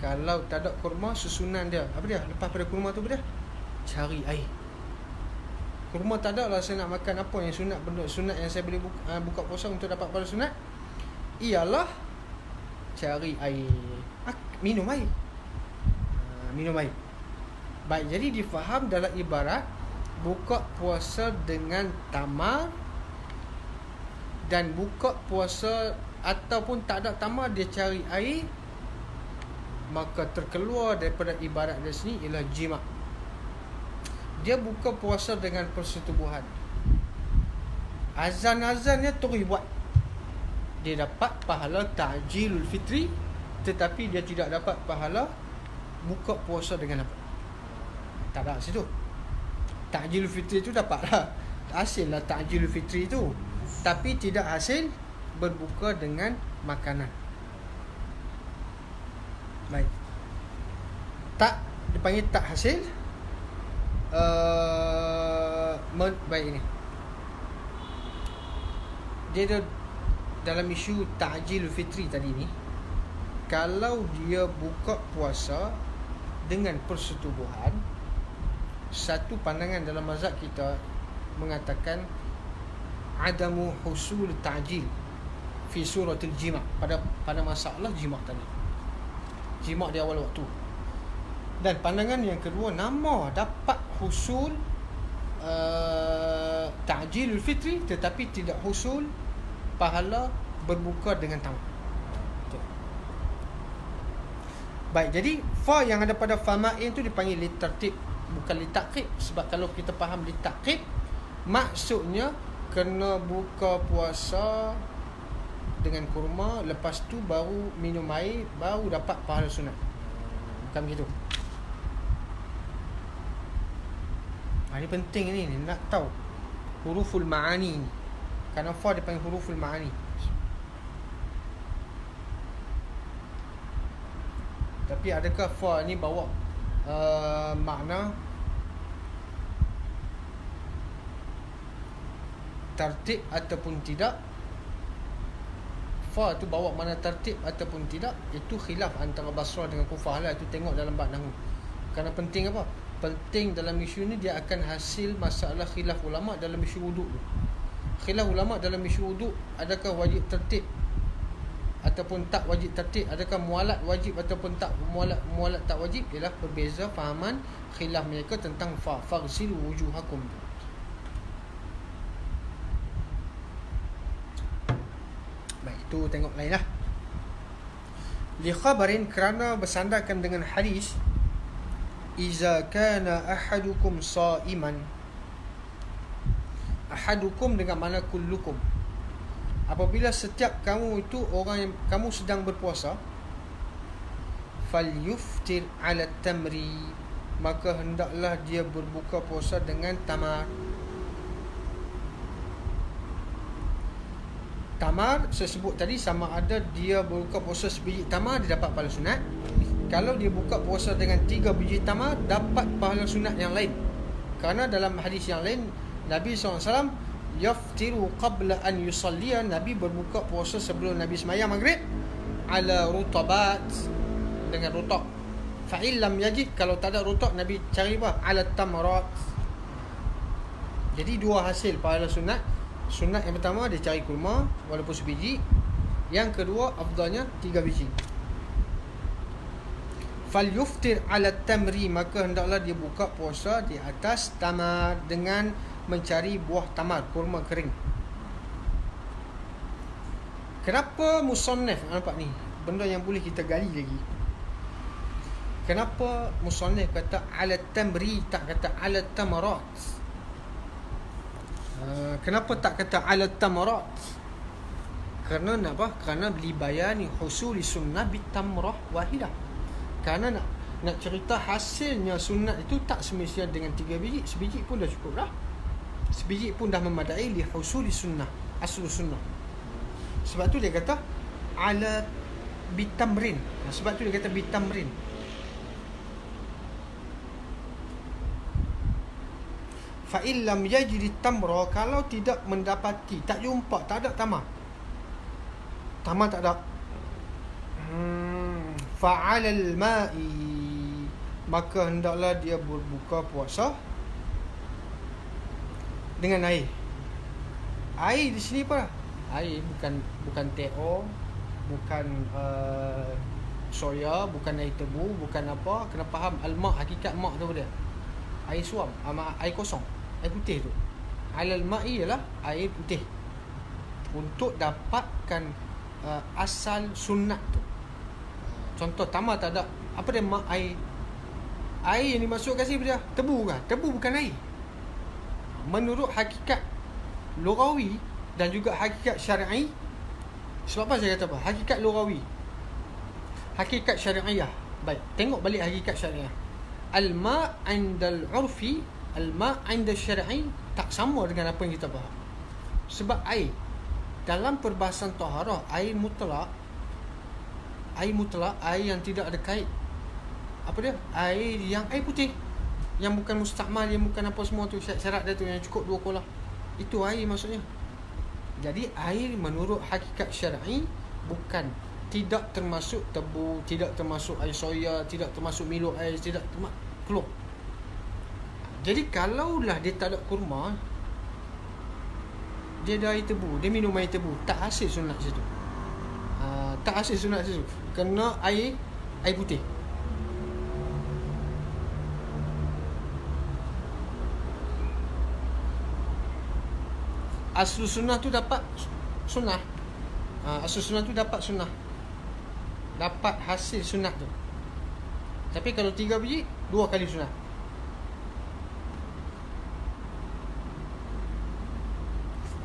kalau tak ada kurma, susunan dia apa dia? Lepas pada kurma tu apa dia? Cari air. Kurma tak ada lah, saya nak makan apa yang sunat, benda sunat yang saya boleh buka puasa untuk dapat pahala sunat, ialah cari air, minum air. Minum air. Baik, jadi difaham dalam ibarat buka puasa dengan tamar dan buka puasa ataupun tak ada tamar, dia cari air, maka terkeluar daripada ibarat dari sini ialah jima'. Dia buka puasa dengan persetubuhan, azan-azannya terus buat, dia dapat pahala ta'jilul fitri, tetapi dia tidak dapat pahala buka puasa dengan apa. Tak ada situ. Ta'jilul fitri itu dapatlah, hasil lah ta'jilul fitri itu, tapi tidak hasil berbuka dengan makanan. Baik. Tak dipanggil tak hasil. Baik ini. Dia dalam isu ta'jilul fitri tadi ni, kalau dia buka puasa dengan persetubuhan, satu pandangan dalam mazhab kita mengatakan adamu husul ta'jil fi suratil jima', pada masalah jima' tadi, jima' di awal waktu. Dan pandangan yang kedua, nama dapat husul ta'jilul fitri, tetapi tidak husul pahala berbuka dengan tamar. Baik, jadi fa yang ada pada fama'in tu dipanggil litartib, bukan litaqib. Sebab kalau kita faham litaqib, maksudnya kena buka puasa dengan kurma, lepas tu baru minum air, baru dapat pahala sunat. Bukan begitu. Ini penting ni, nak tahu huruful ma'ani. Kerana fa dipanggil huruful ma'ani. Tapi adakah fa ni bawa makna tertib ataupun tidak? Fa tu bawa makna tertib ataupun tidak, itu khilaf antara Basrah dengan Kufah lah. Itu tengok dalam bab nahwu. Kerana penting apa? Penting dalam isu ni, dia akan hasil masalah khilaf ulama dalam isu wuduk tu. Khilaf ulama dalam isu wuduk, adakah wajib tertib ataupun tak wajib tertib, adakah mualat wajib ataupun tak mualat tak wajib, ialah berbeza fahaman khilaf mereka tentang faghsilu wujuhakum. Baik, itu tengok lain lah. Li khabarin, kerana bersandarkan dengan hadis, iza kana ahadukum sa'iman. Ahadukum dengan mana kullukum. Apabila setiap kamu itu orang yang kamu sedang berpuasa, falyuftir ala tamri, maka hendaklah dia berbuka puasa dengan tamar. Tamar saya sebut tadi, sama ada dia berbuka puasa sebiji tamar, dia dapat pahala sunat. Kalau dia buka puasa dengan 3 biji tamar, dapat pahala sunat yang lain. Kerana dalam hadis yang lain, Nabi SAW yaftiru qabla an yusalliya, Nabi berbuka puasa sebelum Nabi sembahyang maghrib, ala rutabat, dengan rutab. Fa'il lam yajid, kalau tak ada rutab, Nabi cari apa? Ala tamarat. Jadi dua hasil pahala sunat. Sunat yang pertama dia cari kurma walaupun sebiji, yang kedua afdalnya 3 biji. Falyuftir ala tamri, maka hendaklah dia buka puasa di atas tamar dengan mencari buah tamar, kurma kering. Kenapa musannaf, nampak ni benda yang boleh kita gali lagi. Kenapa musannaf kata ala tamri, tak kata ala tamarat? Kenapa tak kata ala tamarat? Kerana nak apa? Kerana li bayani husuli sunnah bitamrah wahidah. Kerana nak cerita hasilnya sunat itu tak semestinya dengan 3 biji, sebiji pun dah cukup dah. Sebiji pun dah memadai li husuli sunnah, aslu sunnah. Sebab tu dia kata ala bitamrin. Sebab tu dia kata bitamrin. Fa illam yajri tamra, kalau tidak mendapati, tak jumpa, tak ada tamar. Tamar tak ada. Fa 'alal ma'i, maka hendaklah dia berbuka puasa dengan air. Air di sini apa? Air bukan TO, bukan soya, bukan air tebu, bukan apa. Kena faham al-ma', hakikat ma' tu dia. Air suam, air kosong, air putih tu. Alal ma'i ialah air putih, untuk dapatkan asal sunat tu. Contoh tamar tak ada, apa dia mak air. Air yang dimasukkan sini dia tebu kan? Tebu bukan air. Menurut hakikat lughawi dan juga hakikat syar'i. Sebab apa saya kata apa? Hakikat lughawi, hakikat syar'iyah. Baik, tengok balik hakikat syar'iyah. Al-ma' 'inda al-'urfi, al-ma' 'inda syar'i tak sama dengan apa yang kita faham. Sebab air dalam perbahasan taharah, air mutlak, air yang tidak ada kait, apa dia? Air putih, yang bukan mustakmal, yang bukan apa semua tu, syarat dia tu yang cukup 2 kolah. Itu air maksudnya. Jadi air menurut hakikat syar'i bukan, tidak termasuk tebu, tidak termasuk air soya, tidak termasuk Milo air, tidak termasuk keluar. Jadi kalaulah dia tak ada kurma, dia ada air tebu, dia minum air tebu, tak hasil sunat situ. Tak hasil sunat situ. Kena air putih. Aslu sunnah tu dapat sunnah. Aslu sunnah tu dapat sunnah, dapat hasil sunat tu. Tapi kalau 3 biji, 2 kali sunat.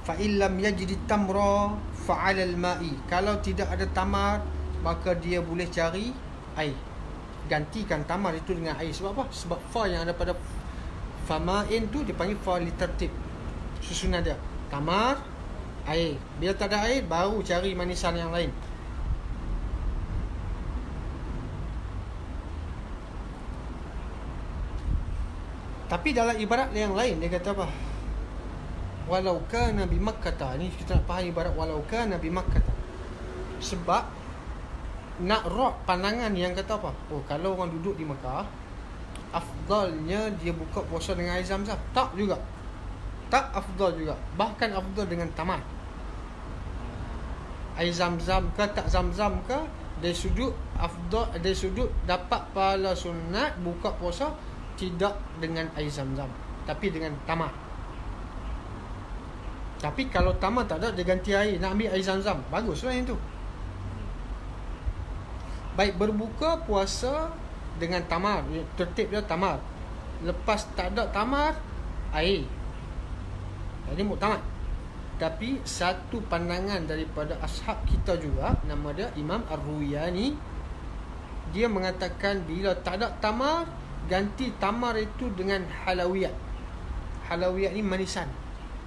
Fa illam yajid tamra fa 'ala al-ma'i, kalau tidak ada tamar, maka dia boleh cari air. Gantikan tamar itu dengan air. Sebab apa? Sebab fa yang ada pada fama'in tu dipanggil fa li tertib, susunan dia. Tamar, air. Bila tak ada air, baru cari manisan yang lain. Tapi dalam ibarat yang lain, dia kata apa? Walau kana bi Makkah. Ni kita nak faham ibarat walau kana bi Makkah. Sebab nak rot pandangan yang kata apa? Oh, kalau orang duduk di Mekah, afdalnya dia buka puasa dengan air Zam-Zam. Tak juga. Tak afdal juga. Bahkan afdal dengan tamar. air zam-zam ke tak zam-zam ke, dari sudut afdal, dari sudut dapat pahala sunat buka puasa tidak dengan air zam-zam, tapi dengan tamar. Tapi kalau tamar tak ada, dia ganti air, nak ambil air zam-zam, baguslah yang tu. Baik, berbuka puasa dengan tamar, tertib dia tamar. Lepas tak ada tamar, air. Jadi muktamad. Tapi satu pandangan daripada ashab kita juga, nama dia Imam Ar-Ruyani, dia mengatakan bila tak ada tamar, ganti tamar itu dengan halawiyat. Halawiyat ni manisan,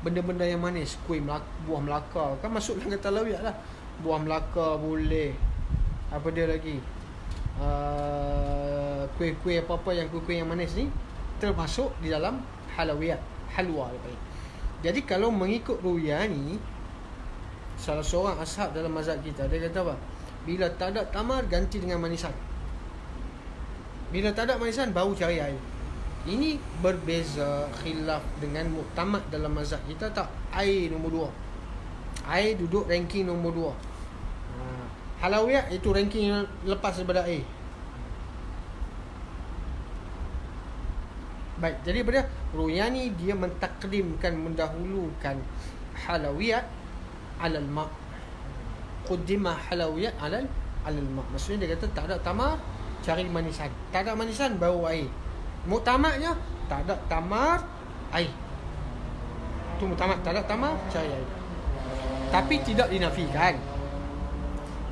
benda-benda yang manis, kuih Melaka, buah Melaka kan masuk dalam kata halawiyat lah. Buah Melaka boleh, apa dia lagi, kuih-kuih apa-apa yang kuih-kuih yang manis ni termasuk di dalam halawiyat, halwa dia panggil. Jadi kalau mengikut Ruyani, salah seorang ashab dalam mazhab kita, dia kata apa? Bila tak ada tamar, ganti dengan manisan. Bila tak ada manisan, baru cari air. Ini berbeza, khilaf dengan muktamad dalam mazhab kita tak? Air nombor 2. Air duduk ranking nombor 2. Halawiyat itu ranking yang lepas daripada air. Baik, jadi pada Ruyani dia mentakdimkan, mendahulukan halawiyat alal ma'. Quddima halawiyat alal ma'. Maksudnya dia kata tak ada tamar, cari manisan. Tak ada manisan, baru air. Muktamadnya tak ada tamar, air. Itu muktamad, tak ada tamar, cari air. Tapi tidak dinafikan,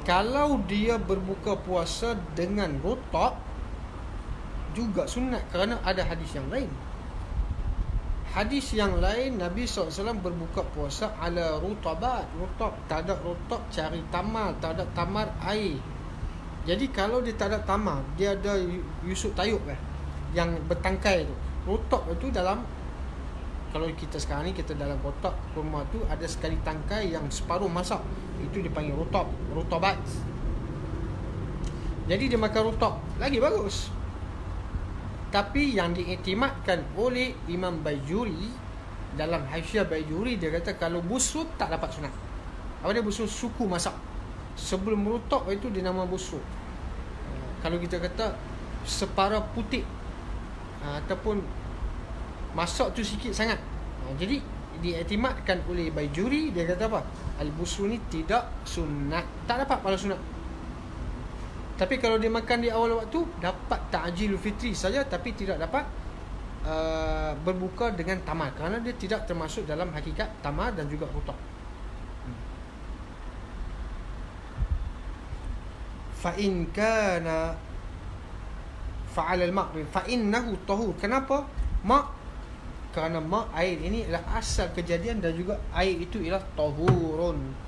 kalau dia berbuka puasa dengan rutab juga sunat, kerana ada hadis yang lain. Hadis yang lain, Nabi SAW berbuka puasa ala rutabat. Rutab, tak ada rutab, cari tamar. Tak ada tamar, air. Jadi kalau dia tak ada tamar, dia ada yusuk tayuk kan, yang bertangkai tu. Rutab itu dalam, kalau kita sekarang ni, kita dalam kotak rumah tu ada sekali tangkai yang separuh masak, itu dipanggil rutab, rutabat. Jadi dia makan rutab, lagi bagus. Tapi yang diiktimadkan oleh Imam Bajuri, dalam Hasyiah Bajuri, dia kata kalau busuk tak dapat sunat. Apa dia busuk? Suku masak. Sebelum rutab itu dinama busuk. Kalau kita kata separa putih, ataupun masak tu sikit sangat, jadi diiktimadkan oleh Bajuri, dia kata apa? Al-busuk ni tidak sunat, tak dapat pahala sunat. Tapi kalau dia makan di awal waktu, dapat ta'jilul fitri saja, tapi tidak dapat berbuka dengan tamar, kerana dia tidak termasuk dalam hakikat tamar dan juga rutab. Fa in kana fa'ala al-ma' fa innahu tahur. Kenapa ma'? Kerana ma', air ini adalah asal kejadian, dan juga air itu ialah tahurun.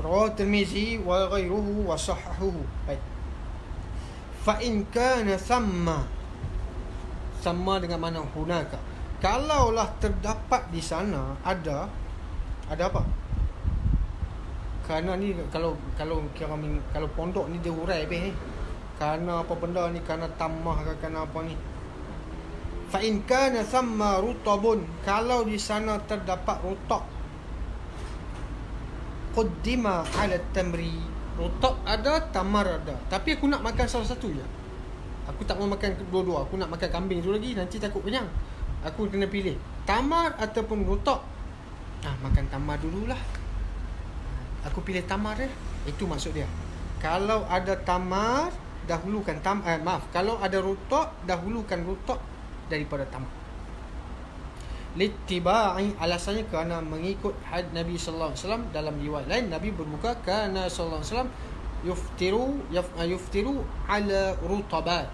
Rawahu Tirmizi wa ghairuhu wa sahhahuhu. Baik. Fa in kana thamma, dengan mana hunaka. Kalaulah terdapat di sana ada apa? Kerana ni kalau pondok ni dia urai habis ni. Kerana apa benda ni, kerana tamah ke kerana apa ni. Fa in kana thamma rutabun, kalau di sana terdapat rutab, quddima ala tamri, rutab ada, tamar ada, tapi aku nak makan salah satu je. Aku tak mau makan dua-dua, aku nak makan kambing tu lagi, nanti takut kenyang. Aku kena pilih tamar ataupun rutab. Makan tamar dululah. Aku pilih tamar je. Itu maksud dia. Kalau ada tamar, dahulukan kalau ada rutab, dahulukan rutab daripada tamar. Littiba'i, alasannya kerana mengikut had Nabi sallallahu alaihi wasallam. Dalam riwayat lain Nabi berbuka kerana sallallahu alaihi wasallam yuftiru ala rutabat,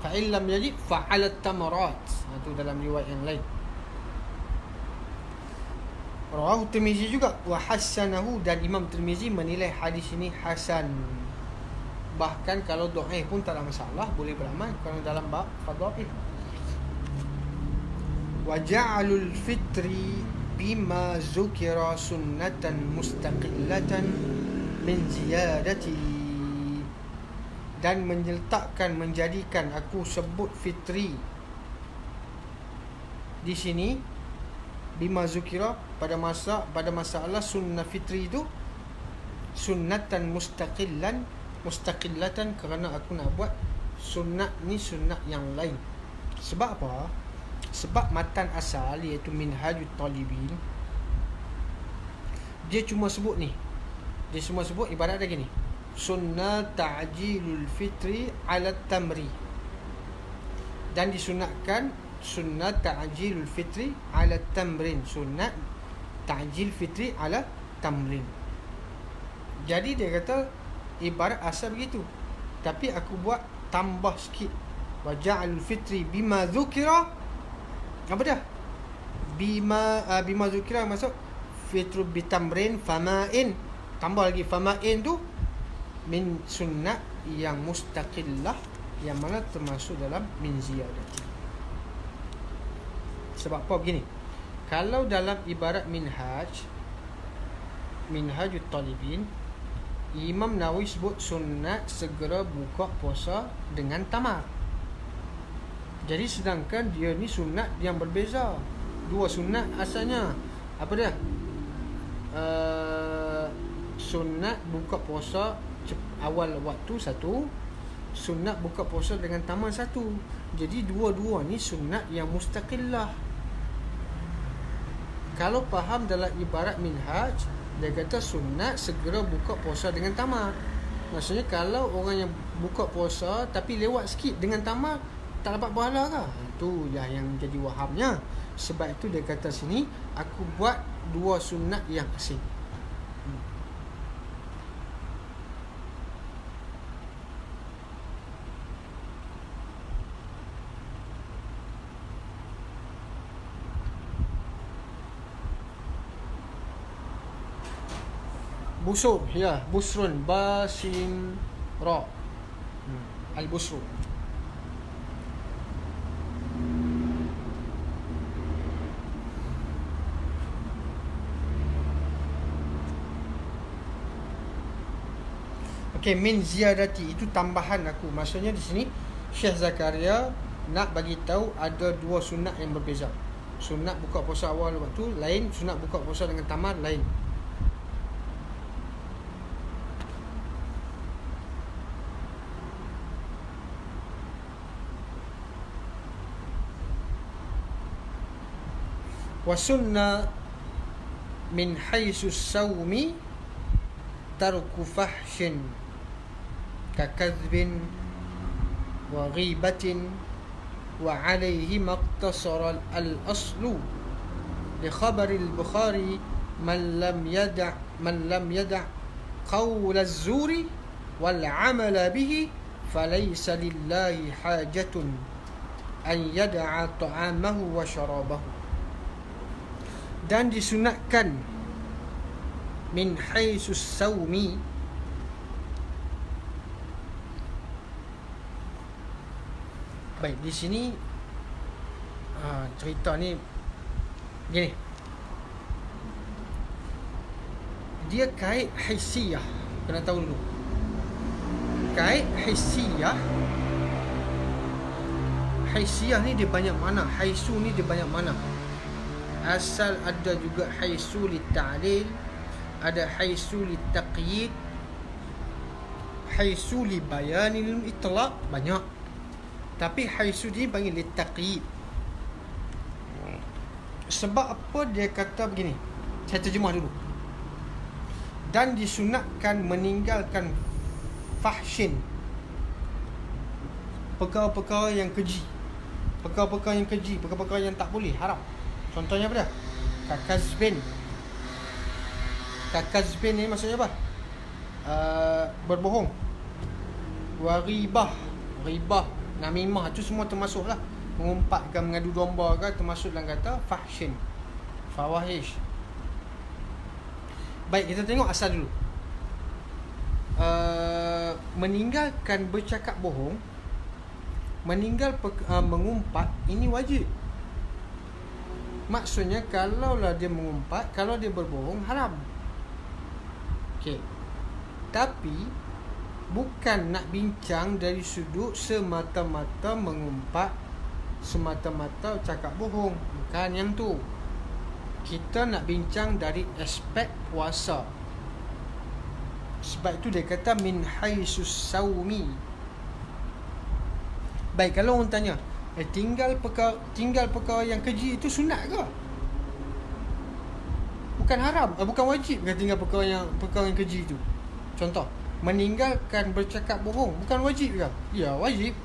fa in lam yajid fa ala tamarat. Itu dalam riwayat yang lain. Rawahu Tirmizi juga wa hasanahu, dan Imam Tirmizi menilai hadis ini hasan. Bahkan kalau dhaif pun tak ada masalah, boleh beramal kerana dalam bab fadail. Wa ja'alul fitri bima zukira sunnatan mustaqillatan min ziyadati, dan menjadikan aku sebut fitri di sini bima zukira pada masalah sunnah fitri itu sunnatan mustaqillatan, kerana aku nak buat sunnat ni sunnat yang lain. Sebab apa? Sebab matan asal iaitu Minhajut Talibin, dia cuma sebut ibarat dia gini, sunnat ta'jilul fitri ala tamri, dan disunatkan sunnat ta'jilul fitri ala tamrin, sunnat ta'jil fitri ala tamrin. Jadi dia kata ibarat asal begitu, tapi aku buat tambah sikit, wa ja'alul fitri bima dzukira, apa dah? Bima dzukira masuk fitru bitamrin fama'in, tambah lagi fama'in tu min sunnah yang mustaqillah, yang mana termasuk dalam min ziyadati. Sebab apa begini? Kalau dalam ibarat Minhajut Talibin, Imam Nawawi sebut sunat segera buka puasa dengan tamar. Jadi sedangkan dia ni sunat yang berbeza. Dua sunat asalnya. Apa dia? Sunat buka puasa awal waktu satu, sunat buka puasa dengan tamar satu. Jadi dua-dua ni sunat yang mustaqillah. Kalau faham dalam ibarat minhaj, dia kata sunat segera buka puasa dengan tamar. Maksudnya kalau orang yang buka puasa tapi lewat sikit dengan tamar, tak dapat pahala ke? Itulah yang jadi wahamnya. Sebab itu dia kata sini, aku buat dua sunat yang asing. Busur, ya, busrun, basim ra, al-busru. Okey, min ziyadati itu tambahan aku. Maksudnya di sini Syekh Zakaria nak bagi tahu ada dua sunat yang berbeza. Sunat buka puasa awal waktu lain, sunat buka puasa dengan tamar lain. Wasunna min haisus sawmi tarku fahshin kakadzbin wa ghibatin wa alayhi maqtasara al-aslu li khabar al-Bukhari man lam yada' qawl az-zuri wal 'amala bihi falaysa lillahi hajatun an yada'a ta'amahu wa syarabahu. Dan disunatkan min haisus sawmi, baik di sini cerita ni gini, dia kait haisiyah, kena tahu dulu. Kait haisiyah ni dia banyak mana, haisu ni dia banyak mana. Asal ada juga haisu li ta'lil, ada haisu li taqyid, haisu li bayanil itlaq, banyak. Tapi haisu ni panggil li taqyid. Sebab apa dia kata begini? Saya terjemah dulu. Dan disunatkan meninggalkan fahshin, perkara-perkara yang keji, perkara-perkara yang tak boleh, haram. Contohnya apa dah? Kakazbin ni maksudnya apa? Berbohong. Waribah, namimah, tu semua termasuklah. Mengumpat ke, mengadu domba ke, termasuk dalam kata fahshin, fawahish. Baik, kita tengok asal dulu. Meninggalkan bercakap bohong, mengumpat, ini wajib. Maksudnya kalaulah dia mengumpat, kalau dia berbohong, haram. Okey. Tapi bukan nak bincang dari sudut semata-mata mengumpat, semata-mata cakap bohong. Bukan yang tu. Kita nak bincang dari aspek puasa. Sebab itu dia kata min haisus saumi. Baik, kalau orang tanya, tinggal perkara yang keji itu sunat ke? Bukan haram, bukan wajib ke tinggal perkara yang keji itu? Contoh, meninggalkan bercakap bohong bukan wajib ke? Ya, wajib.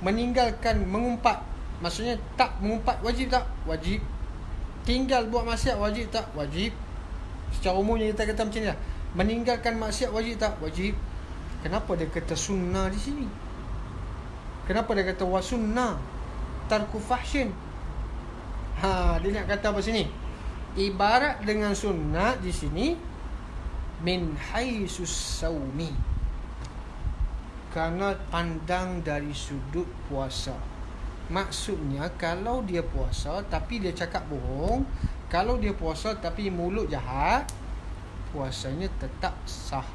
Meninggalkan mengumpat, maksudnya tak mengumpat, wajib tak? Wajib. Tinggal buat maksiat, wajib tak? Wajib. Secara umumnya kita kata macam ni lah. Meninggalkan maksiat wajib tak? Wajib. Kenapa dia kata sunnah di sini? Kenapa dia kata wasunnah tarku fahsyin? Dia nak kata apa sini? Ibarat dengan sunnah di sini min haisus saumi, kerana pandang dari sudut puasa. Maksudnya kalau dia puasa tapi dia cakap bohong, kalau dia puasa tapi mulut jahat, puasanya tetap sah.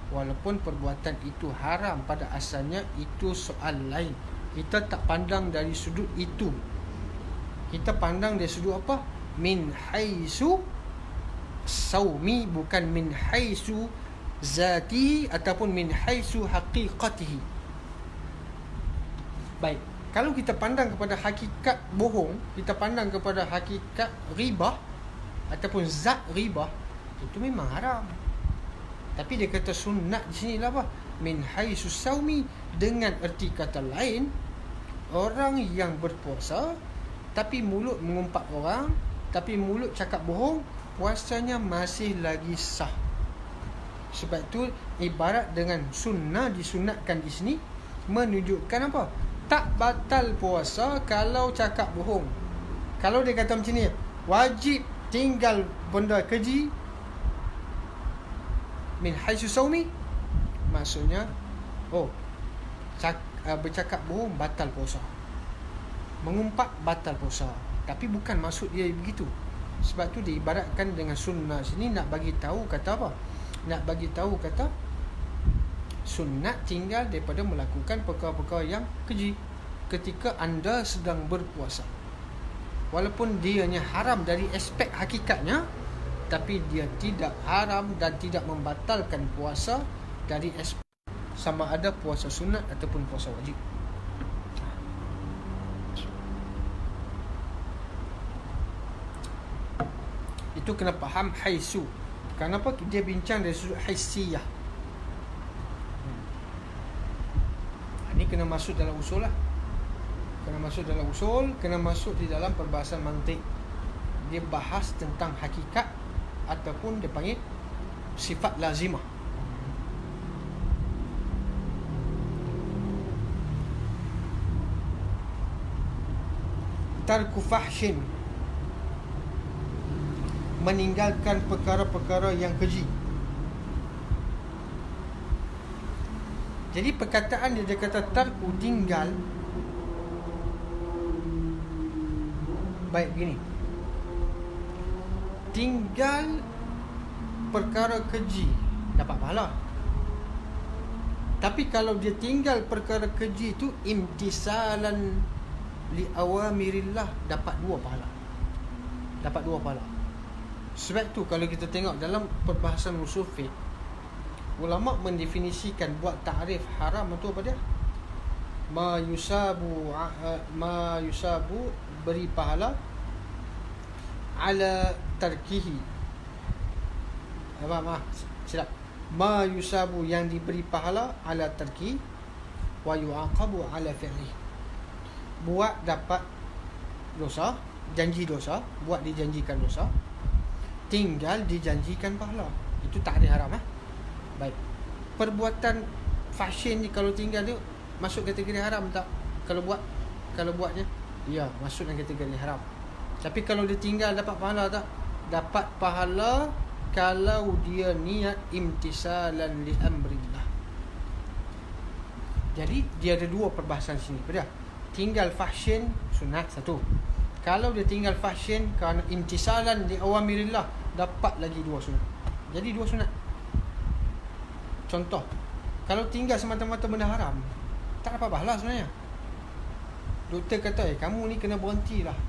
Walaupun perbuatan itu haram pada asalnya, itu soal lain. Kita tak pandang dari sudut itu. Kita pandang dari sudut apa? Min haisu saumi, bukan min haisu zati ataupun min haisu haqiqatihi. Baik, kalau kita pandang kepada hakikat bohong, kita pandang kepada hakikat ribah ataupun zat ribah, itu memang haram. Tapi dia kata sunat di sini lah apa? Min haisu saumi, dengan erti kata lain, orang yang berpuasa tapi mulut mengumpat orang, tapi mulut cakap bohong, puasanya masih lagi sah. Sebab tu ibarat dengan sunnah, disunatkan di sini menunjukkan apa? Tak batal puasa kalau cakap bohong. Kalau dia kata macam ni, wajib tinggal benda keji min haisu saumi, maksudnya bercakap bohong batal puasa, mengumpat batal puasa. Tapi bukan maksud dia begitu. Sebab tu diibaratkan dengan sunnah sini, nak bagi tahu kata apa? Nak bagi tahu kata sunat tinggal daripada melakukan perkara-perkara yang keji ketika anda sedang berpuasa. Walaupun dianya haram dari aspek hakikatnya, tapi dia tidak haram dan tidak membatalkan puasa dari aspek sama ada puasa sunat ataupun puasa wajib. Itu kena faham haisu. Kenapa dia bincang dari sudut haisiyah? Ini kena masuk dalam usul lah. Kena masuk dalam usul, kena masuk di dalam perbahasan mantik. Dia bahas tentang hakikat ataupun dia panggil sifat lazimah. Tarku fahsyin, meninggalkan perkara-perkara yang keji. Jadi perkataan dia kata tarku, tinggal. Baik, begini, tinggal perkara keji dapat pahala. Tapi kalau dia tinggal perkara keji itu imtisalan li awamirillah, dapat dua pahala. Dapat dua pahala. Sebab tu kalau kita tengok dalam perbahasan usul fiqh, ulama mendefinisikan, buat takrif haram itu apa dia? Ma yusabu beri pahala ala tarkihi. Silap. Ma yusabu, yang diberi pahala, ala tarki, wa yu'aqabu ala fi'li. Buat dapat dosa, janji dosa, buat dijanjikan dosa, tinggal dijanjikan pahala. Itu takrif haram. Baik. Perbuatan fahsyin ni kalau tinggal dia masuk kategori haram tak? Kalau buatnya, ya, masuk dalam kategori haram. Tapi kalau dia tinggal dapat pahala tak? Dapat pahala kalau dia niat imtisalan li amrillah. Jadi dia ada dua perbahasan sini. Betul? Tinggal fahsyin sunat satu. Kalau dia tinggal fahsyin kerana imtisalan li awamirillah, dapat lagi 2 sunat. Jadi 2 sunat. Contoh, kalau tinggal semata-mata benda haram, tak dapat pahala sebenarnya. Doktor kata, kamu ni kena berhenti lah,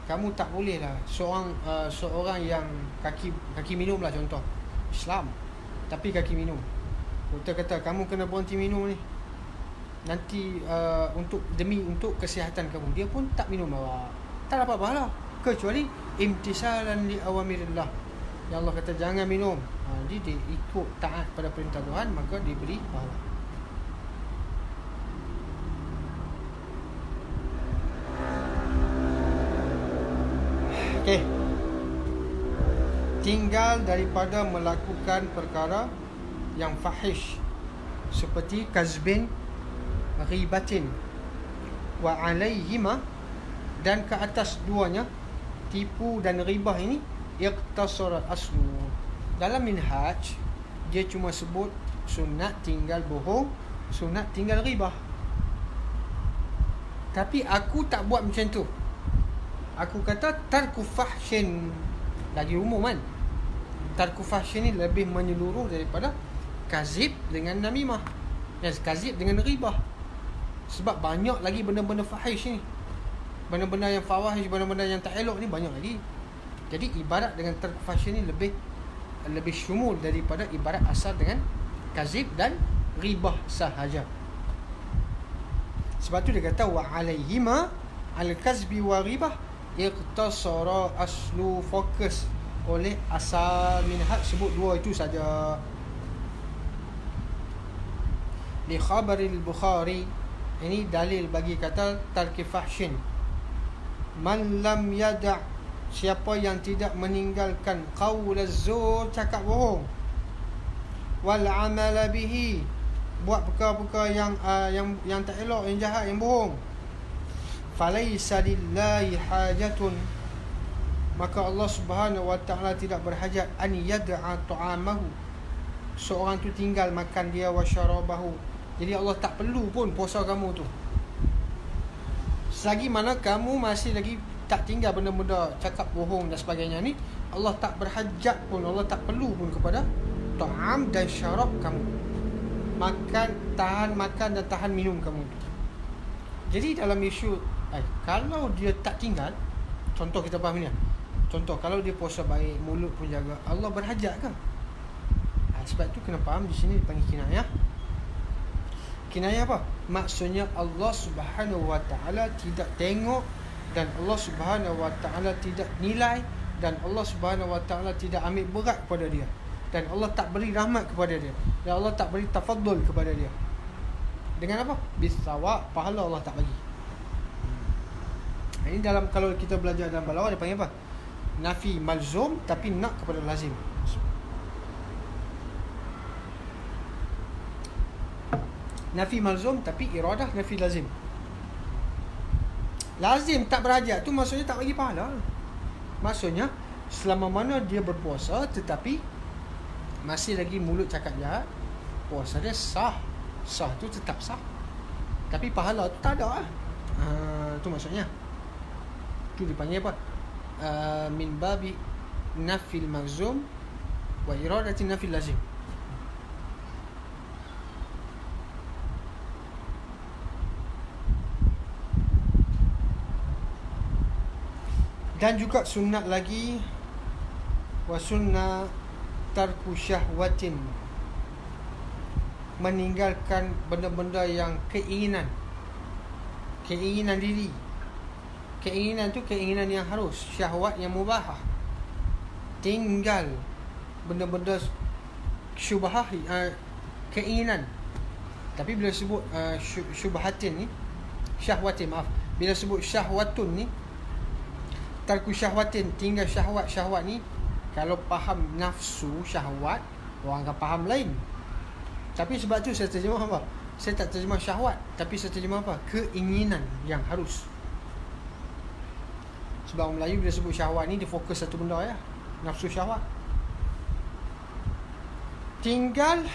kamu tak boleh lah. Seorang yang kaki minum lah, contoh Islam tapi kaki minum, doktor kata kamu kena berhenti minum ni, nanti untuk kesihatan kamu. Dia pun tak minum arak, tak dapat pahala, kecuali imtisalan li awamirillah, yang Allah kata jangan minum. Jadi dia ikut taat pada perintah Tuhan, maka diberi pahala. Okey. Tinggal daripada melakukan perkara yang fahish seperti kazbin, ghibatin, wa alaihima, dan ke atas duanya tipu dan ribah ini iqtasara aslu. Dalam minhaj dia cuma sebut sunat tinggal bohong, sunat tinggal ribah. Tapi aku tak buat macam tu. Aku kata tarku fahsyin, lagi umum kan. Tarku fahsyin ni lebih menyeluruh daripada kazib dengan namimah, kazib dengan ribah. Sebab banyak lagi benda-benda fahish ni, benda-benda yang fawahish, benda-benda yang tak elok ni banyak lagi. Jadi ibarat dengan tarku fahsyin ni lebih syumul daripada ibarat asal dengan kazib dan ribah sahaja. Sebab tu dia kata wa alaihima al-kazbi wa ribah iqtasara aslu, fokus oleh asal minhaj sebut 2 itu saja. Li khabaril Bukhari, ini dalil bagi kata tarki fahsyin. Man lam yada', siapa yang tidak meninggalkan qaulaz zur, cakap bohong, wal amala bihi, buat perkara-perkara yang tak elok, yang jahat, yang bohong, falaisa lillahi hajatun, maka Allah Subhanahu wa ta'ala tidak berhajat an yad'a ta'amahu, seorang tu tinggal makan dia, wa syarabahu. Jadi Allah tak perlu pun puasa kamu tu, selagi mana kamu masih lagi tak tinggal benda-benda cakap bohong dan sebagainya ni. Allah tak berhajat pun, Allah tak perlu pun kepada ta'am dan syarab kamu, tahan makan dan tahan minum kamu tu. Jadi dalam isu kalau dia tak tinggal, contoh kita faham ni, contoh kalau dia puasa baik, mulut pun jaga, Allah berhajat ke? Sebab tu kena faham di sini dipanggil kinayah. Kinayah apa? Maksudnya Allah Subhanahu wa ta'ala tidak tengok, dan Allah Subhanahu wa ta'ala tidak nilai, dan Allah Subhanahu wa ta'ala tidak ambil berat kepada dia, dan Allah tak beri rahmat kepada dia, dan Allah tak beri tafaddul kepada dia. Dengan apa? Bisawab, pahala Allah tak bagi. Ini dalam, kalau kita belajar dalam balawah dia panggil apa? Nafi malzum tapi nak kepada lazim. Nafi malzum tapi iradah nafi lazim. Lazim tak berhajat tu maksudnya tak bagi pahala. Maksudnya selama mana dia berpuasa tetapi masih lagi mulut cakap jahat, puasa dia sah. Sah tu tetap sah, tapi pahala tu tak ada lah. Tu maksudnya. Tu dipanggil apa? Min babi nafil malzum wa iradati nafil lazim. Dan juga sunat lagi, wa sunnah tarku syahwatin, meninggalkan benda-benda yang keinginan diri. Keinginan tu keinginan yang harus, syahwat yang mubahah. Tinggal benda-benda syubhah, keinginan. Tapi bila sebut syubhatin ni, syahwatin, maaf, bila sebut syahwatun ni, tarku syahwatin, tinggal syahwat ni, kalau faham nafsu syahwat, orang akan faham lain. Tapi sebab tu saya terjemah apa? Saya tak terjemah syahwat, tapi saya terjemah apa? Keinginan yang harus. Sebab orang Melayu bila sebut syahwat ni, dia fokus satu benda ya, nafsu syahwat. Tinggal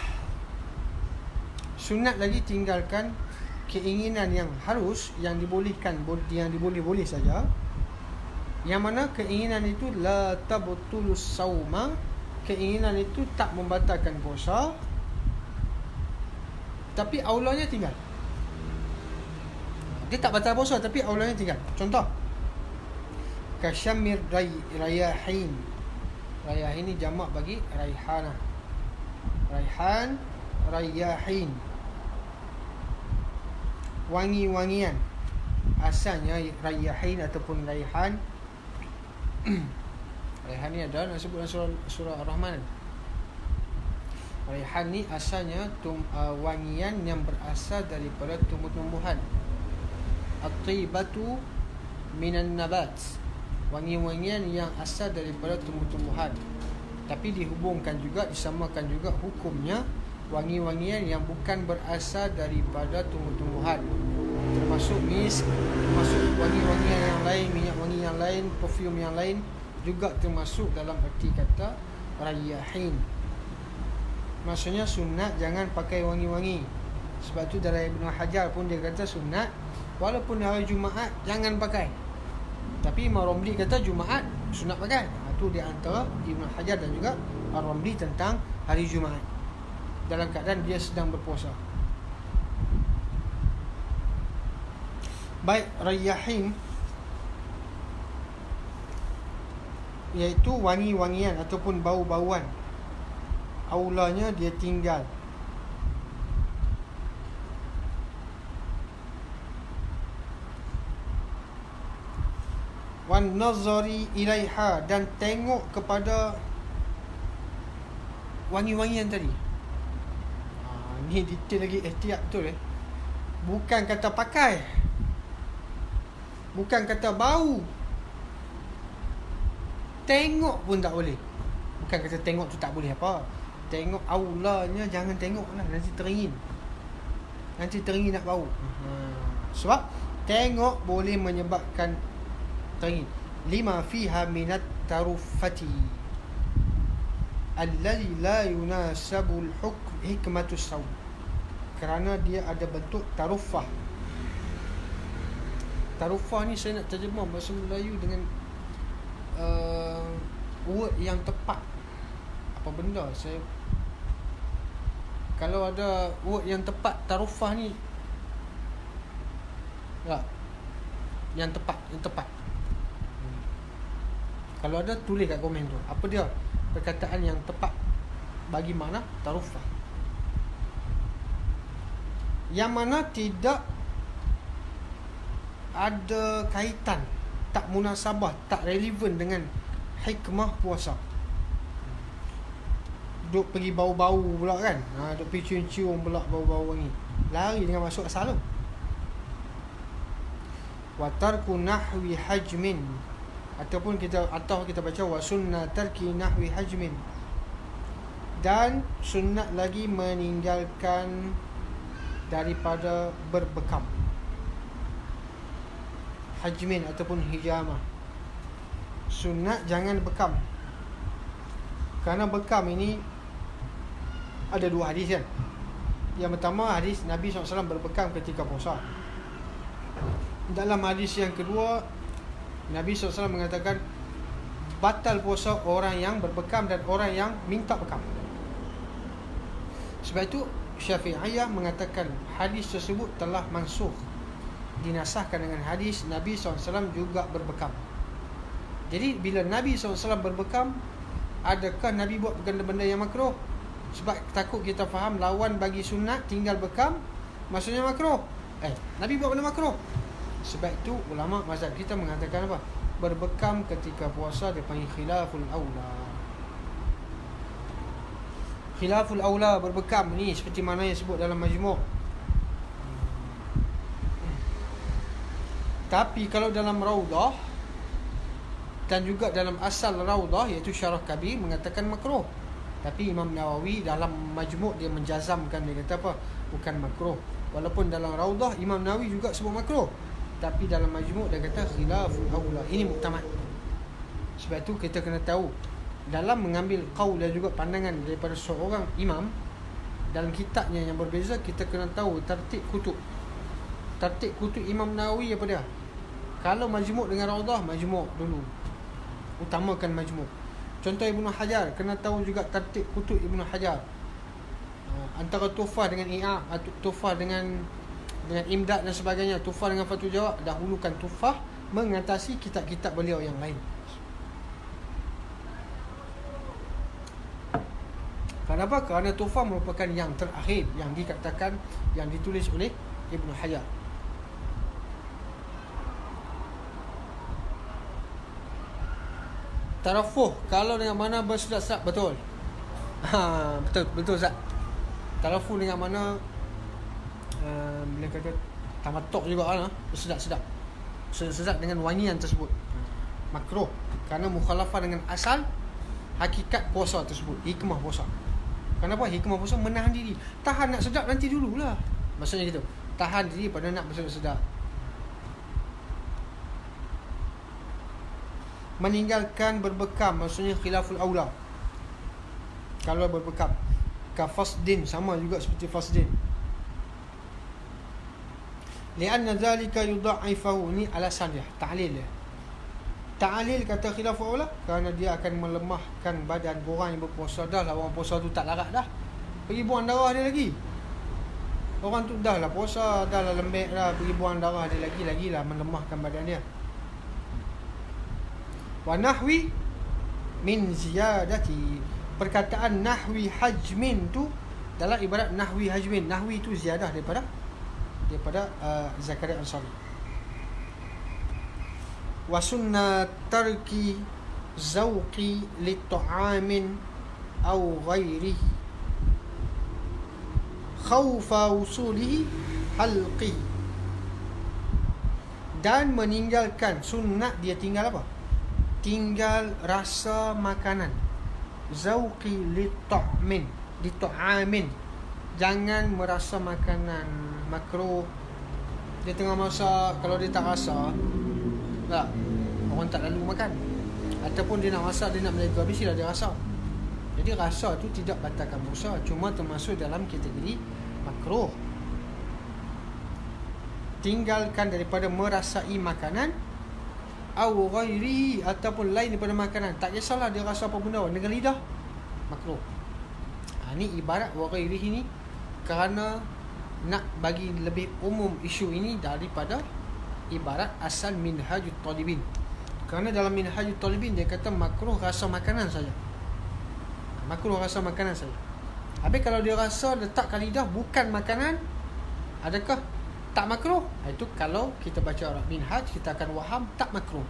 sunat lagi, tinggalkan keinginan yang harus, yang dibolehkan, yang diboleh-boleh saja. Yang mana keinginan itu la tabtulus sauma, keinginan itu tak membatalkan puasa, tapi aulanya tinggal. Dia tak batal puasa tapi aulanya tinggal. Contoh, kasyamir rayahin. Rayahin ni jamak bagi raihana. Raihan, rayahin. Wangi-wangian. Asalnya rayahin ataupun raihan. Raihan ni ada nak sebut dalam surah Ar-Rahman. Raihan ni asalnya wangian yang berasal daripada tumbuh-tumbuhan. At-tibatu minan nabat, wangi-wangian yang asal daripada tumbuh-tumbuhan. Tapi dihubungkan juga, disamakan juga hukumnya wangi-wangian yang bukan berasal daripada tumbuh-tumbuhan, termasuk misk, termasuk wangi-wangian yang lain, minyak wangi yang lain, perfume yang lain juga termasuk dalam erti kata rayyahin. Maksudnya sunat jangan pakai wangi-wangi. Sebab tu dalam Ibn Hajar pun dia kata sunat walaupun hari Jumaat jangan pakai. Tapi Imam Romli kata Jumaat sunat pakai. Itu di antara Ibn Hajar dan juga Ar-Romli tentang hari Jumaat dalam keadaan dia sedang berpuasa. Baik, rayyahin iaitu wangi-wangian ataupun bau-bauan. Aulanya dia tinggal. Wan nazari ilaiha, dan tengok kepada wangi-wangian tadi. Ni detail lagi, ihtiyat betul Bukan kata pakai, bukan kata bau, tengok pun tak boleh. Bukan kata tengok tu tak boleh apa, tengok aulanya jangan tengok lah, nanti teringin. Nanti teringin nak bau. Sebab tengok boleh menyebabkan teringin. Lima fiha minat tarufati alladhi la yunasabul hikmatus sawm, kerana dia ada bentuk tarufah. Tarufah ni saya nak terjemah bahasa Melayu dengan word yang tepat. Apa benda saya, kalau ada word yang tepat tarufah ni tak, yang tepat, yang tepat. Kalau ada tulis kat komen tu, apa dia perkataan yang tepat bagi mana tarufah, yang mana tidak ada kaitan, tak munasabah, tak relevan dengan hikmah puasa. Duk pergi bau-bau pula kan, duk pergi cium-cium pula bau-bau wangi, lari dengan masuk asal tu. Wa tarku nahwi hajmin, ataupun kita baca wa sunnah tarki nahwi hajmin, dan sunat lagi meninggalkan daripada berbekam. Hajmin ataupun hijamah, sunat jangan bekam. Kerana bekam ini ada dua hadis kan. Yang pertama hadis Nabi SAW berbekam ketika puasa. Dalam hadis yang kedua Nabi SAW mengatakan batal puasa orang yang berbekam dan orang yang minta bekam. Sebab itu Syafi'iyah mengatakan hadis tersebut telah mansukh, dinasahkan dengan hadis Nabi SAW juga berbekam. Jadi bila Nabi SAW berbekam, adakah Nabi buat benda-benda yang makruh? Sebab takut kita faham lawan bagi sunat tinggal bekam maksudnya makruh. Nabi buat benda makruh. Sebab itu ulama mazhab kita mengatakan apa? Berbekam ketika puasa dipanggil khilaful aula. Khilaful aula, berbekam ni seperti mana yang sebut dalam majmu'. Tapi kalau dalam Raudah dan juga dalam asal Raudah iaitu Syarah Kabir mengatakan makruh. Tapi Imam Nawawi dalam majmu' dia menjazamkan, dia kata apa? Bukan makruh. Walaupun dalam Raudah Imam Nawawi juga sebut makruh, tapi dalam majmu' dia kata khilaful aula. Ini muktamad. Sebab itu kita kena tahu dalam mengambil qaul dan juga pandangan daripada seorang imam dalam kitabnya yang berbeza, kita kena tahu tertib kutub. Tertib kutub Imam Nawawi apa dia? Kalau majmuk dengan Raudah, majmuk dulu. Utamakan majmuk. Contoh Ibnu Hajar, kena tahu juga tertib kutub Ibnu Hajar. Antara Tuhfah dengan I'ab, Tuhfah dengan Imdad dan sebagainya, Tuhfah dengan Fathul Jawab, dahulukan Tuhfah mengatasi kitab-kitab beliau yang lain. Kenapa? Kerana Tuhfah merupakan yang terakhir yang dikatakan, yang ditulis oleh Ibnu Hajar. Tarafuh, kalau dengan mana bersedap-sedap, betul. Betul Ustaz. Tarafuh dengan mana bila kata tamattu' juga lah, bersedap-sedap. Sedap dengan wangian tersebut. Makruh kerana mukhalafah dengan asal hakikat puasa tersebut, hikmah puasa. Kenapa? Hikmah puasa menahan diri. Tahan nak sedap nanti dululah. Maksudnya gitu. Tahan diri pada nak bersedap-sedap. Meninggalkan berbekam, maksudnya khilaful aula. Kalau berbekam, ka fasdin, sama juga seperti fasdin. Lianna zalika yudha'ifahu, ni alasan dia, ta'lil dia. Ta'lil kata khilaful aula kerana dia akan melemahkan badan orang yang berpuasa. Dah lah orang puasa tu tak larat dah, pergi buang darah dia lagi. Orang tu dah lah puasa, dah lah lembek dah, pergi buang darah dia lagi lah melemahkan badan dia. Wa nahwi min ziyadati, perkataan nahwi hajmin tu dalam ibarat nahwi hajmin. Nahwi tu ziyadah daripada Zakaria Ansari. Wa sunnat tarki zawqi li ta'amin aw ghairihi khawfa wusulihi halqi, dan meninggalkan sunat dia tinggal apa? Tinggal rasa makanan. Zauqi li ta'min, jangan merasa makanan. Makruh dia tengah masak, kalau dia tak rasa tak, orang tak lalu makan. Ataupun dia nak masak, dia nak menjaga habis lah dia rasa. Jadi rasa tu tidak batalkan puasa, cuma termasuk dalam kategori makruh. Tinggalkan daripada merasai makanan au ghairi, ataupun lain daripada makanan. Tak kisahlah dia rasa apa benda dengan lidah, makruh. Ni ibarat wa ghairihi ni kerana nak bagi lebih umum isu ini daripada ibarat asal Minhajut Talibin. Kerana dalam Minhajut Talibin dia kata makruh rasa makanan saja. Makruh rasa makanan saja. Habis kalau dia rasa letak kat lidah bukan makanan, adakah tak makruh? Itu kalau kita baca Minhaj, kita akan faham tak makruh.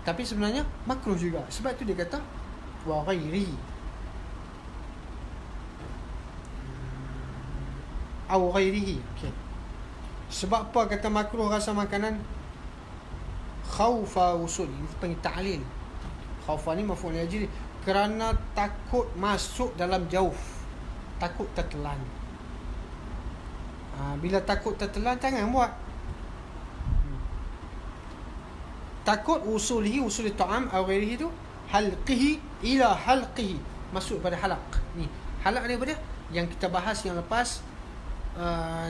Tapi sebenarnya makruh juga. Sebab itu dia kata wa ghairihi au ghairihi. Okey. Sebab apa kata makruh rasa makanan? Khaufa usul, ini panggil ta'lil. Khaufa ni maf'ul ajli, kerana takut masuk dalam jauf, takut tertelan. Bila takut tertelan, jangan buat. Takut usuli ta'am atau ghairihi tu halqihi ila halqihi, masuk pada halaq. Ni halaq ni apa dia? Yang kita bahas yang lepas,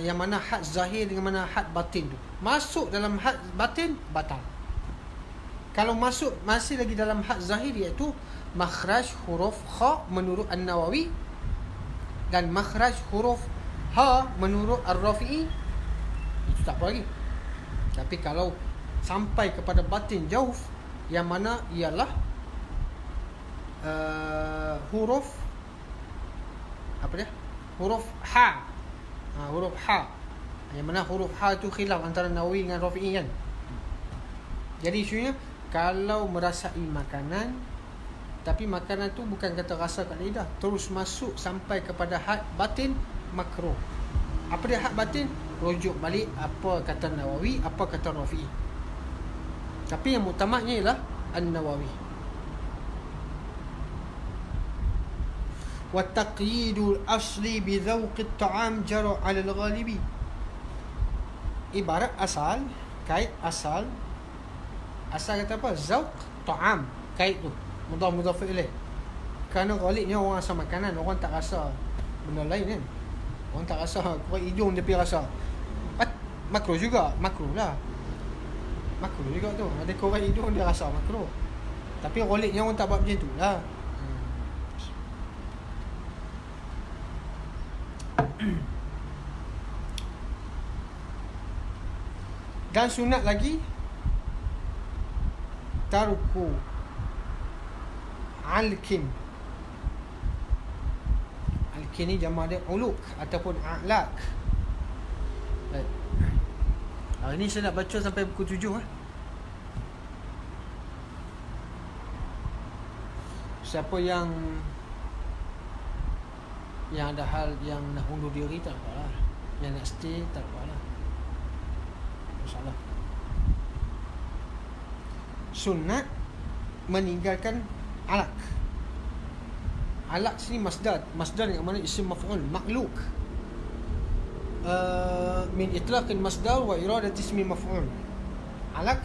yang mana had zahir dengan mana had batin tu. Masuk dalam had batin, batal. Kalau masuk masih lagi dalam had zahir, iaitu makhraj huruf kha menurut An-Nawawi dan makhraj huruf ha menurut Ar-Rafi'i, itu tak apa lagi. Tapi kalau sampai kepada batin jauf, yang mana ialah huruf apa dia? Huruf ha. Huruf ha. Yang mana huruf ha tu khilaf antara Nawawi dengan Rafi'i kan. Jadi isunya kalau merasai makanan, tapi makanan tu bukan kata rasa kat lidah, terus masuk sampai kepada had batin, makruh. Apa dia had batin? Rujuk balik apa kata Nawawi, apa kata Rafi'i. Tapi yang muktamadnya ialah An-Nawawi. Wa taqyidul asli bi dhawqi at-ta'am jara 'ala al-ghalibi. Ibarat asal, kait asal. Asal kata apa? Zauq ta'am, kait tu mudhaf ilaih. Kerana ghalibnya orang rasa makanan, orang tak rasa benda lain kan. Orang tak rasa kuat hidung dia pergi rasa. makruh juga. Makruh juga tu. Ada korek hidung dia rasa makruh. Tapi roliknya orang tak buat macam tu lah. Dan sunat lagi tarku alkin. Alkin ni jama dia uluk ataupun a'lak. Baik. Hari ni saya nak baca sampai pukul 7 . Siapa yang ada hal yang nak undur diri tak apalah. Yang nak stay tak apalah. InsyaAllah. Sunat meninggalkan alak. Alak sini masdar. Masdar yang mana isim maf'ul, makluk. Min itlaqin masdar wa iradati ismi maf'ul. Alak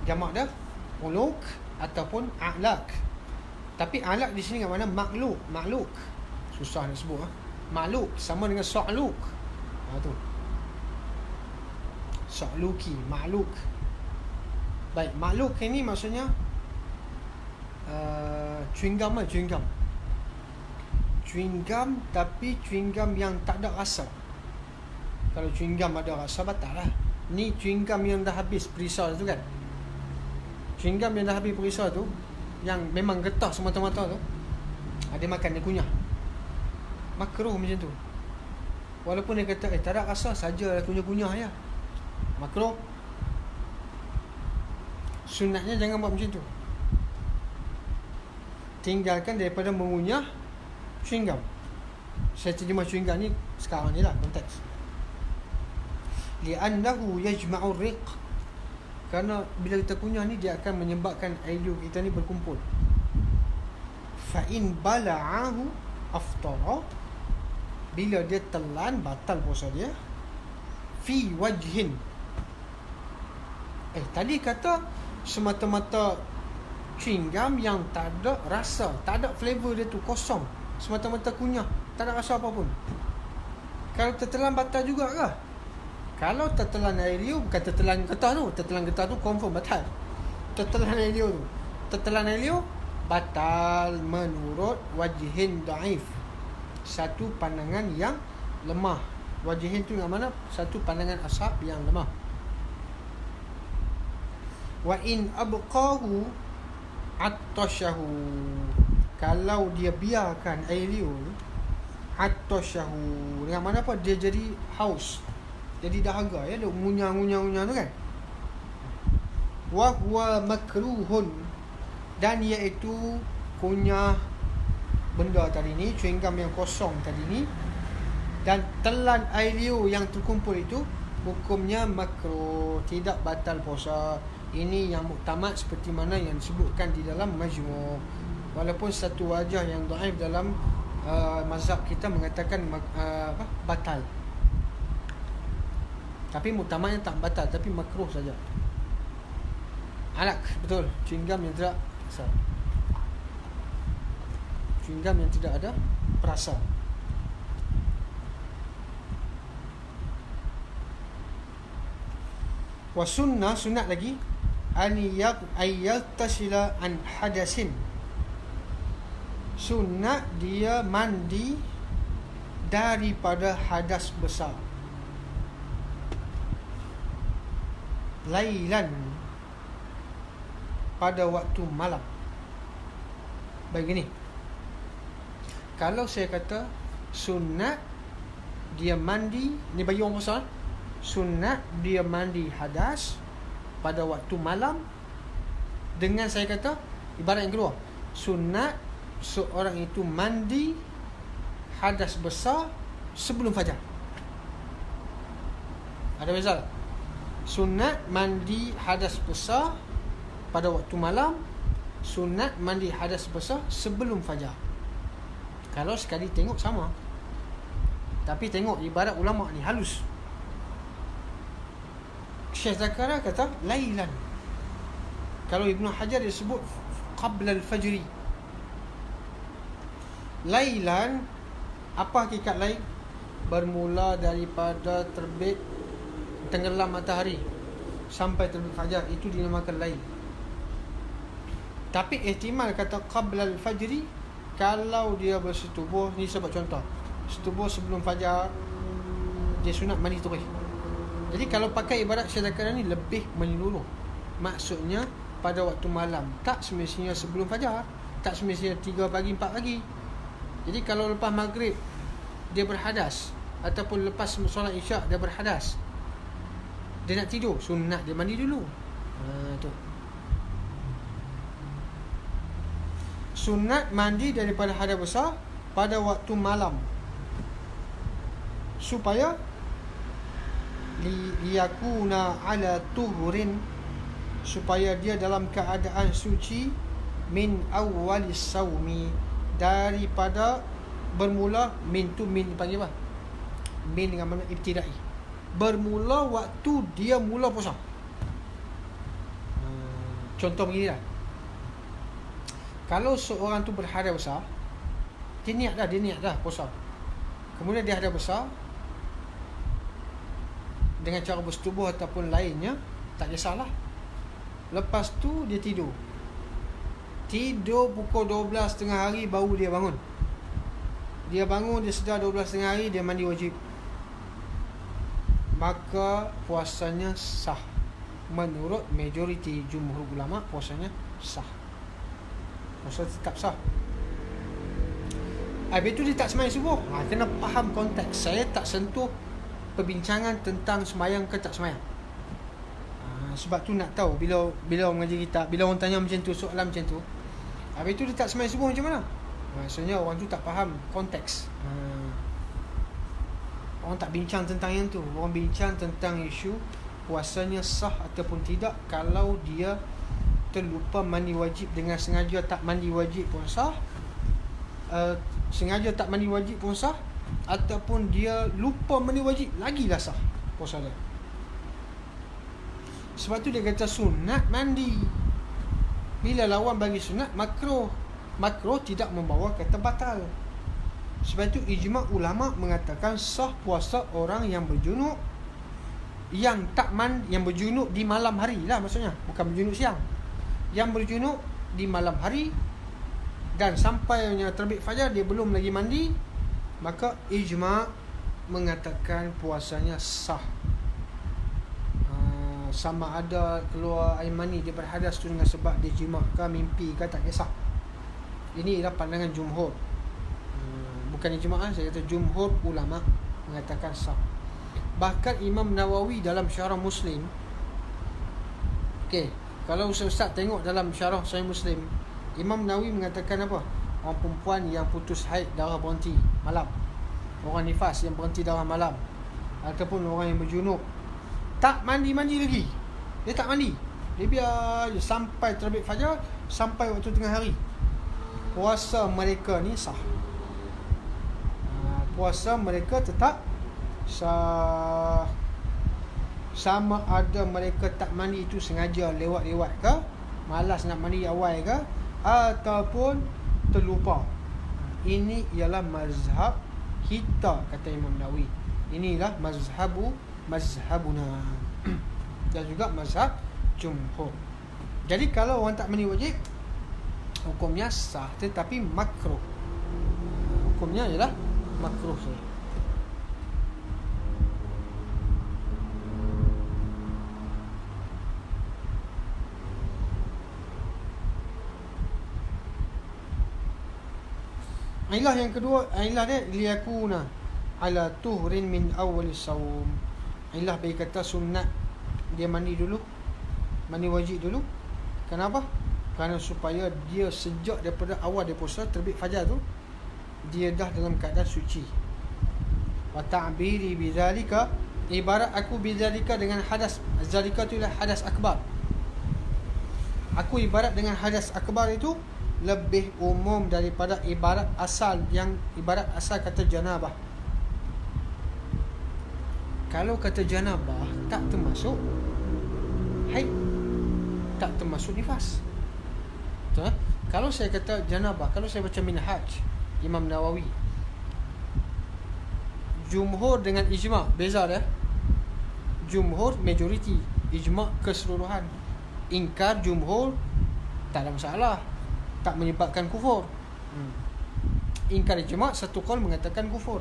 jamak dah uluk ataupun alak. Tapi alak di sini yang mana makluk. Makluk. Susah nak sebut . Makluk sama dengan sa'luk. Tu. Sa'luki, makluk. Baik, makluk ini maksudnya chewing gum lah, chewing gum. Chewing gum tapi chewing gum yang tak ada rasa. Kalau chewing gum ada rasa batal lah. Ni chewing gum yang dah habis perisa tu kan. Chewing gum yang dah habis perisa tu, yang memang getah semata-mata tu, dia makan, dia kunyah. Makruh macam tu. Walaupun dia kata tak ada rasa, sajalah kunyah-kunyah ya. Makruh. Sunatnya jangan buat macam tu. Tinggalkan daripada mengunyah chewing gum. Saya terjemah chewing gum ni sekarang ni lah konteks. Li'annahu yajma'ur riq. Kerana bila kita kunyah ni, dia akan menyebabkan air liur kita ni berkumpul. Fa'in bala'ahu aftara. Bila dia telan, batal puasa dia. Fi wajhin. Tadi kata semata-mata chewing gum yang tak ada rasa, tak ada flavor dia tu, kosong. Semata-mata kunyah, tak ada rasa apa pun. Kalau tertelan batal juga ke? Kalau tertelan air liur, bukan tertelan getah tu. Tertelan getah tu confirm batal. Tertelan air liur tu, tertelan air liur batal menurut wajhin da'if. Satu pandangan yang lemah. Wajihin tu yang mana? Satu pandangan ashab yang lemah. Wa in abqahu attasyahu. Kalau dia biarkan air liur, attasyahu, dengan mana apa? Dia jadi haus, jadi dahaga ya, dia ngunyah tu kan. Wa huwa makruhun. Dan iaitu kunyah benda tadi ni, chewing gum yang kosong tadi ni, dan telan air liur yang terkumpul itu, hukumnya makruh, tidak batal puasa. Ini yang muktamad seperti mana yang disebutkan di dalam Majmu'. Walaupun satu wajah yang dhaif dalam mazhab kita mengatakan batal. Tapi muktamadnya tak batal, tapi makruh saja. Alak, betul, chewing gum yang tidak rasa. Chewing gum yang tidak ada perasa. Wa sunnah, sunat lagi, ayyaltasila an hadasin. Sunat dia mandi daripada hadas besar. Lailan, pada waktu malam. Begini, kalau saya kata sunat dia mandi, ni bagi orang puasa, sunat dia mandi hadas pada waktu malam, dengan saya kata ibarat yang kedua, sunat seorang itu mandi hadas besar sebelum fajar. Ada beza tak? Sunat mandi hadas besar pada waktu malam, sunat mandi hadas besar sebelum fajar. Kalau sekali tengok sama, tapi tengok ibarat ulama ni halus. Syekh Zakaria kata lailan. Kalau Ibnu Hajar dia sebut qabla al-fajri. Lailan, apa hakikat lain? Bermula daripada terbit tenggelam matahari sampai terbit fajar, itu dinamakan lail. Tapi ihtimal kata qabla al-fajri, kalau dia bersetubuh, ni sebab contoh, setubuh sebelum fajar, dia sunat mandi terus. Jadi kalau pakai ibarat syadakara ni lebih menyeluruh. Maksudnya pada waktu malam, tak semestinya sebelum fajar, tak semestinya 3 pagi 4 pagi. Jadi kalau lepas maghrib dia berhadas, ataupun lepas solat isyak dia berhadas, dia nak tidur, sunat dia mandi dulu. Tu sunat mandi daripada hadas besar pada waktu malam, supaya liyakuna ala tuhurin, supaya dia dalam keadaan suci, min awwalis saumi, daripada bermula, min tu min dipanggil apa? Min dengan mana ibtidai, bermula waktu dia mula puasa. Contoh begini lah, kalau seorang tu berhadas besar, dia niat dah puasa, kemudian dia hadas besar dengan cara bersetubuh ataupun lainnya, tak kisahlah. Lepas tu dia tidur pukul 12 tengah hari baru dia bangun. Dia bangun, dia sedar 12 tengah hari, dia mandi wajib, maka puasanya sah. Menurut majoriti jumhur ulama, puasanya sah, puasa tetap sah. Habis tu dia tak sembahyang subuh. Kena faham konteks. Saya tak sentuh perbincangan tentang sembahyang ke tak sembahyang. Sebab tu nak tahu, bila orang mengaji kitab, bila orang tanya macam tu, soalan macam tu, habis tu dia tak sembahyang subuh macam mana? Maksudnya orang tu tak faham konteks. Orang tak bincang tentang yang tu. Orang bincang tentang isu puasanya sah ataupun tidak kalau dia terlupa mandi wajib dengan sengaja tak mandi wajib pun sah. Sengaja tak mandi wajib pun sah, ataupun dia lupa mandi wajib, lagilah sah puasa dia. Sebab tu dia kata sunat mandi. Bila lawan bagi sunat, makruh. Makruh tidak membawa kata batal. Sebab tu ijma' ulama mengatakan sah puasa orang yang berjunub, yang berjunub di malam hari lah, maksudnya bukan berjunub siang, yang berjunub di malam hari dan sampainya terbit fajar dia belum lagi mandi, maka ijma' mengatakan puasanya sah. Sama ada keluar air mani dia berhadas tu dengan sebab dia jima' ke mimpi ke, tak kisah. Ini ialah pandangan jumhur, bukan ijma', saya kata jumhur ulama mengatakan sah. Bahkan Imam Nawawi dalam syarah Muslim, kalau Ustaz tengok dalam syarah Sahih Muslim, Imam Nawawi mengatakan apa? Orang perempuan yang putus haid, darah berhenti malam, orang nifas yang berhenti darah malam, ataupun orang yang berjunub, tak mandi-mandi lagi, dia tak mandi, dia biar je sampai terbit fajar, sampai waktu tengah hari, puasa mereka ni sah. Puasa mereka tetap sah. Sama ada mereka tak mandi itu sengaja lewat-lewat ke, malas nak mandi awal ke, ataupun terlupa. Ini ialah mazhab kita, kata Imam Nawawi. Inilah mazhabuna dan juga mazhab jumhur. Jadi kalau orang tak mandi wajib, hukumnya sah, tetapi makruh. Hukumnya ialah makruh saja. Ilah yang kedua, ilah dia liyakuna ala tuhrin min awwalis saum. Ilah bagi kata sunat dia mandi dulu, mandi wajib dulu. Kenapa? Kerana supaya dia sejak daripada awal dia puasa terbit fajar tu, dia dah dalam keadaan suci. Wa ta'biri bidzalika, ibarat aku bidzalika dengan hadas. Zalika tu ialah hadas akbar. Aku ibarat dengan hadas akbar itu lebih umum daripada ibarat asal, yang ibarat asal kata janabah. Kalau kata janabah tak termasuk haid, tak termasuk nifas. Betul? Kalau saya kata janabah, kalau saya baca Minhaj Imam Nawawi, jumhur dengan ijma', beza dia. jumhur majority, ijma' keseluruhan. Ingkar jumhur tak ada masalah, tak menyebabkan kufur. Ingkar ijma' satu qaul mengatakan kufur.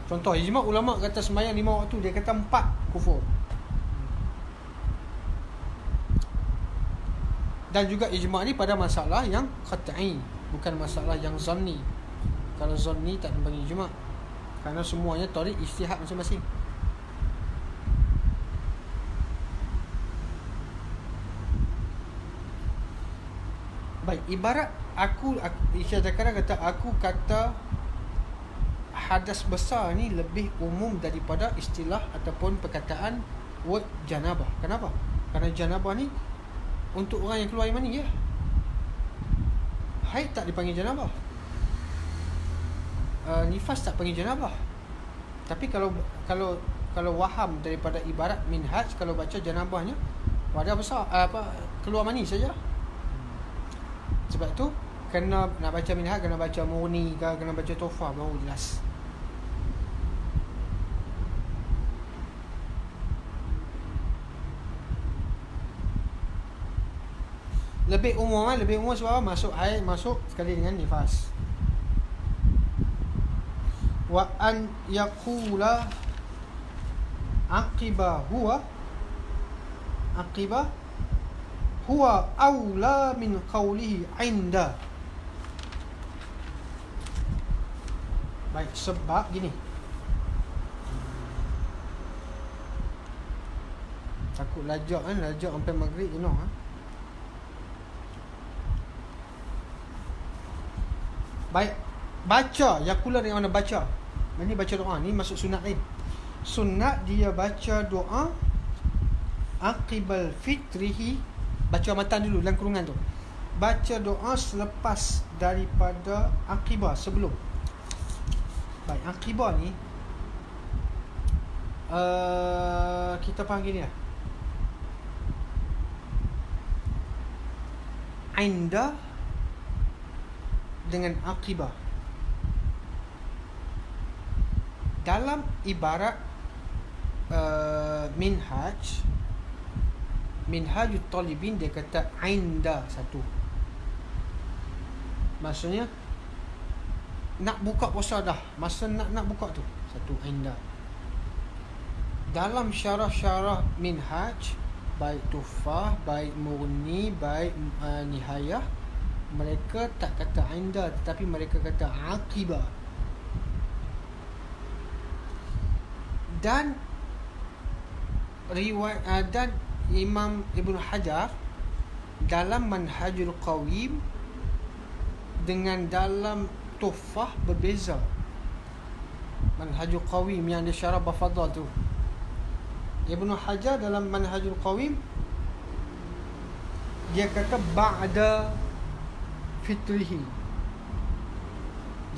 Contoh, ijma' ulama kata sembahyang 5 waktu, dia kata 4 kufur. Dan juga ijma' ni pada masalah yang qat'i, bukan masalah yang zanni. Kalau zanni tak dipanggil ijma', kerana semuanya tarik ijtihad masing-masing. Baik, ibarat aku Syekh Zakaria kata, aku kata hadas besar ni lebih umum daripada istilah ataupun perkataan word janabah. Kenapa? Kerana janabah ni untuk orang yang keluar air mani ya. Haid tak dipanggil janabah. Nifas tak panggil janabah. Tapi kalau waham daripada ibarat minhaj, kalau baca janabahnya wadah besar, keluar mani saja. Sebab tu kena nak baca minhaj, kena baca Mughni ke, kena baca Tuhfah baru jelas. Lebih umum sebab masuk haid, masuk sekali dengan nifas. Wa an yaqula aqiba huwa aula min qawlihi inda. Baik, sebab gini, takut lajak sampai maghrib Baik, baca yakula dengan mana baca? Ini baca doa, ni masuk sunat lain. Sunat dia baca doa aqibal fitrihi, baca matan dulu dalam kurungan tu. Baca doa selepas daripada aqibah, sebelum. Baik, aqibah ni kita faham gini lah. Inda dengan aqibah dalam ibarat minhajut talibin, dia kata inda satu, maksudnya nak buka puasa dah, masa nak buka tu satu inda. Dalam syarah-syarah minhaj, baik Tuhfah, baik Mughni, baik Nihayah, mereka tak kata inda, tetapi mereka kata aqibah. Dan riwayat dan Imam Ibn Hajar dalam Manhajul Qawim dengan dalam Tuhfah berbeza. Manhajul Qawim yang dia syarah Bafadhal tu, Ibn Hajar dalam Manhajul Qawim dia kata ba'da fitrihi.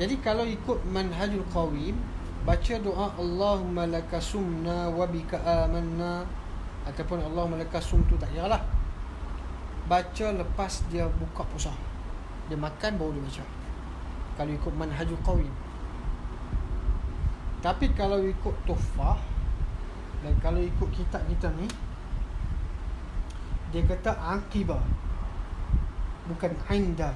Jadi kalau ikut Manhajul Qawim, baca doa Allahumma laka sumna wa bika amanna, ataupun Allahumma laka sumtu, tak kira lah. Baca lepas dia buka puasa, dia makan baru dia baca, kalau ikut Manhajul Qawim. Tapi kalau ikut Tuhfah dan kalau ikut kitab kita ni, dia kata aqibah, bukan inda.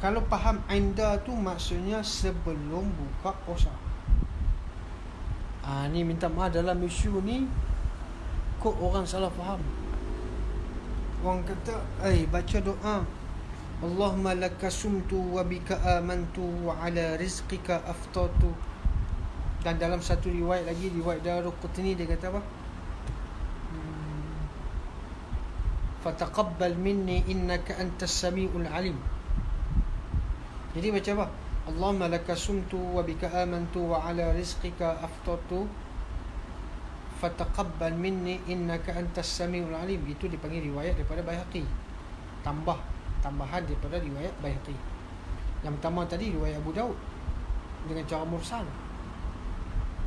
Kalau faham inda tu maksudnya sebelum buka puasa. Ni minta maaf, dalam isu ni kok orang salah faham. Orang kata, baca doa Allahumma laka sumtu wa bika amantu wa ala rizqika aftartu. Dan dalam satu riwayat lagi, riwayat Daraqutni, dia kata apa? Fataqabbal minni innaka antas samiul alim. Jadi baca apa? Allahumma laka sumtu wa bika amantu wa ala rizqika aftartu fataqabbal minni innaka antas samiul alim. Itu dipanggil riwayat daripada Baihaqi. Tambahan daripada riwayat Baihaqi. Yang pertama tadi riwayat Abu Daud dengan cara mursal.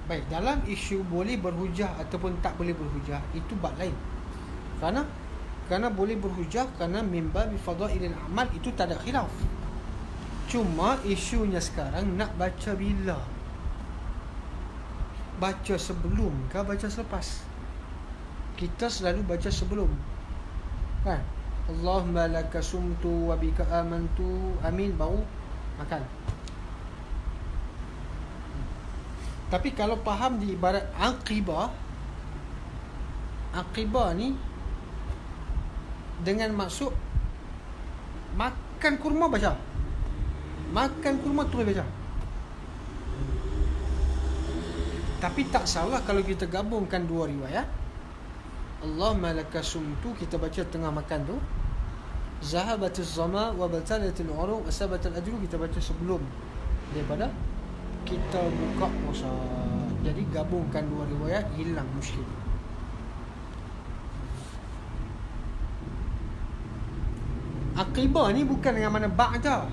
Baik, dalam isu boleh berhujah ataupun tak boleh berhujah, itu bab lain. Kerana boleh berhujah kerana mimba bi fadailil amal, itu tak ada khilaf. Cuma isunya sekarang nak baca bila? Baca sebelum ke baca selepas? Kita selalu baca sebelum, kan? Allahumma laka sumtu wa bika amantu, amin, baru makan. Tapi kalau faham di ibarat aqibah, aqibah ni dengan maksud makan kurma baca, makan kurma terus baca. Tapi tak salah kalau kita gabungkan dua riwayat. Allahumma laka sumtu kita baca tengah makan tu, zahabatiz zama wa batalatil uruq wa sabatal ajru kita baca sebelum daripada kita buka puasa. Jadi gabungkan dua riwayat, hilang muskil. Aqibah ni bukan dengan mana ba'da.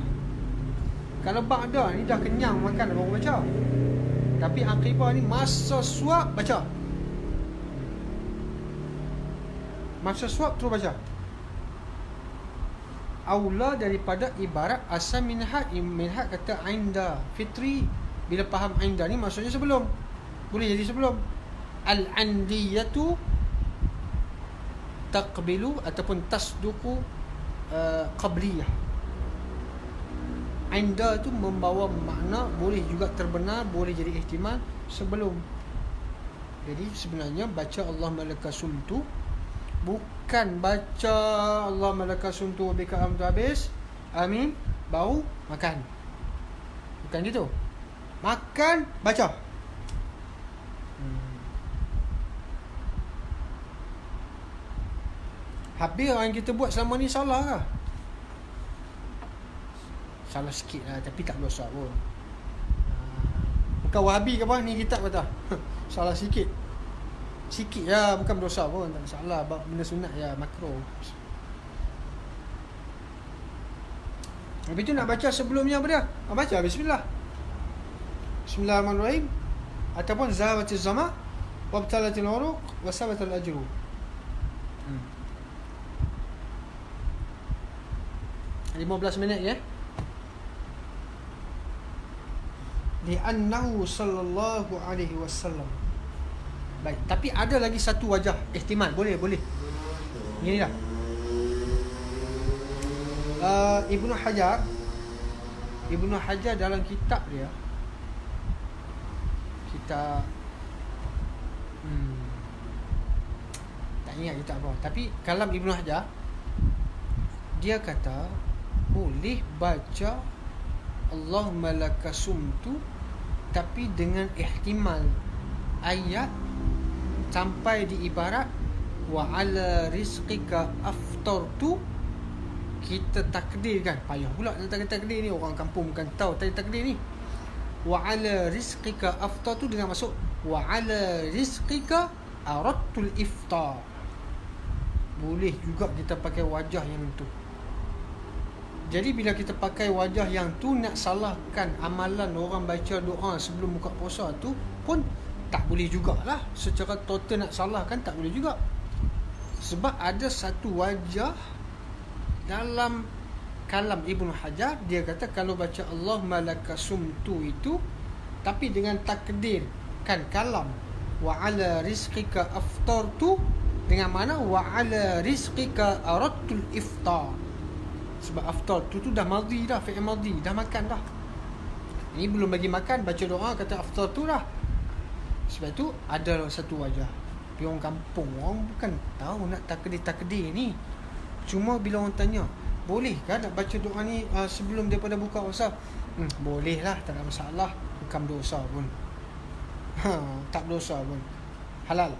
Kalau ba'da ni dah kenyang makan baru baca. Tapi aqibah ni masa suap baca. Masa suap terus baca. Aula daripada ibarat asal minhat. Minhat kata ainda fitri. Bila faham ainda ni maksudnya sebelum. Boleh jadi sebelum. Al-andiyatu taqbilu ataupun tasduku qabliyah. Ainda tu membawa makna boleh juga terbenar, boleh jadi ihtimal sebelum. Jadi sebenarnya baca Allahumma laka sumtu bukan baca Allahumma laka sumtu wa bika amantu habis, amin, baru makan. Bukan gitu. Makan, baca. Habis orang kita buat selama ni salah ke? Salah sikit lah, tapi tak dosa pun. Bukan Wahabi ke apa ni kitab kata. Salah sikit. Sikit lah, bukan berdosa pun. Tak salah, benda sunat ya, makro. Habis tu nak baca sebelumnya apa dia? Baca bismillah. Bismillahirrahmanirrahim. Ataupun zahabatiz zama wabtalatil uruq wa sabatal ajru. 15 minit ya. Li'annahu sallallahu alaihi wasallam. Baik, tapi ada lagi satu wajah ihtimal. Boleh. Ini dah. Ibnu Hajar dalam kitab dia, kita tak ingat kitab apa, tapi kalam Ibnu Hajar dia kata boleh baca Allahumma laka sumtu tapi dengan ihtimal ayat sampai di ibarat wa ala rizqika aftartu. Kita takdirkan, payah pula nak takdir ni, orang kampung bukan tahu tadi takdir ni. Wa ala rizqika aftartu dengan maksud wa ala rizqika aradtul iftar. Boleh juga kita pakai wajah yang tu. Jadi bila kita pakai wajah yang tu, nak salahkan amalan orang baca doa sebelum buka puasa tu pun tak boleh jugalah. Secara total nak salahkan tak boleh juga. Sebab ada satu wajah dalam kalam Ibnu Hajar, dia kata kalau baca Allahumma laka sumtu itu tapi dengan takdir kan kalam wa ala rizqika aftartu, dengan mana wa ala rizqika aradtul iftar. Sebab aftar tu dah madhi dah, fi'il madhi, dah makan dah. Ini belum lagi makan, baca doa kata aftar tu dah. Sebab tu ada satu wajah. Tapi orang kampung, orang bukan tahu nak takdir-takdir ni. Cuma bila orang tanya, boleh kan nak baca doa ni sebelum daripada buka puasa? Boleh lah, tak ada masalah. Bukan dosa pun. Tak dosa pun. Halal.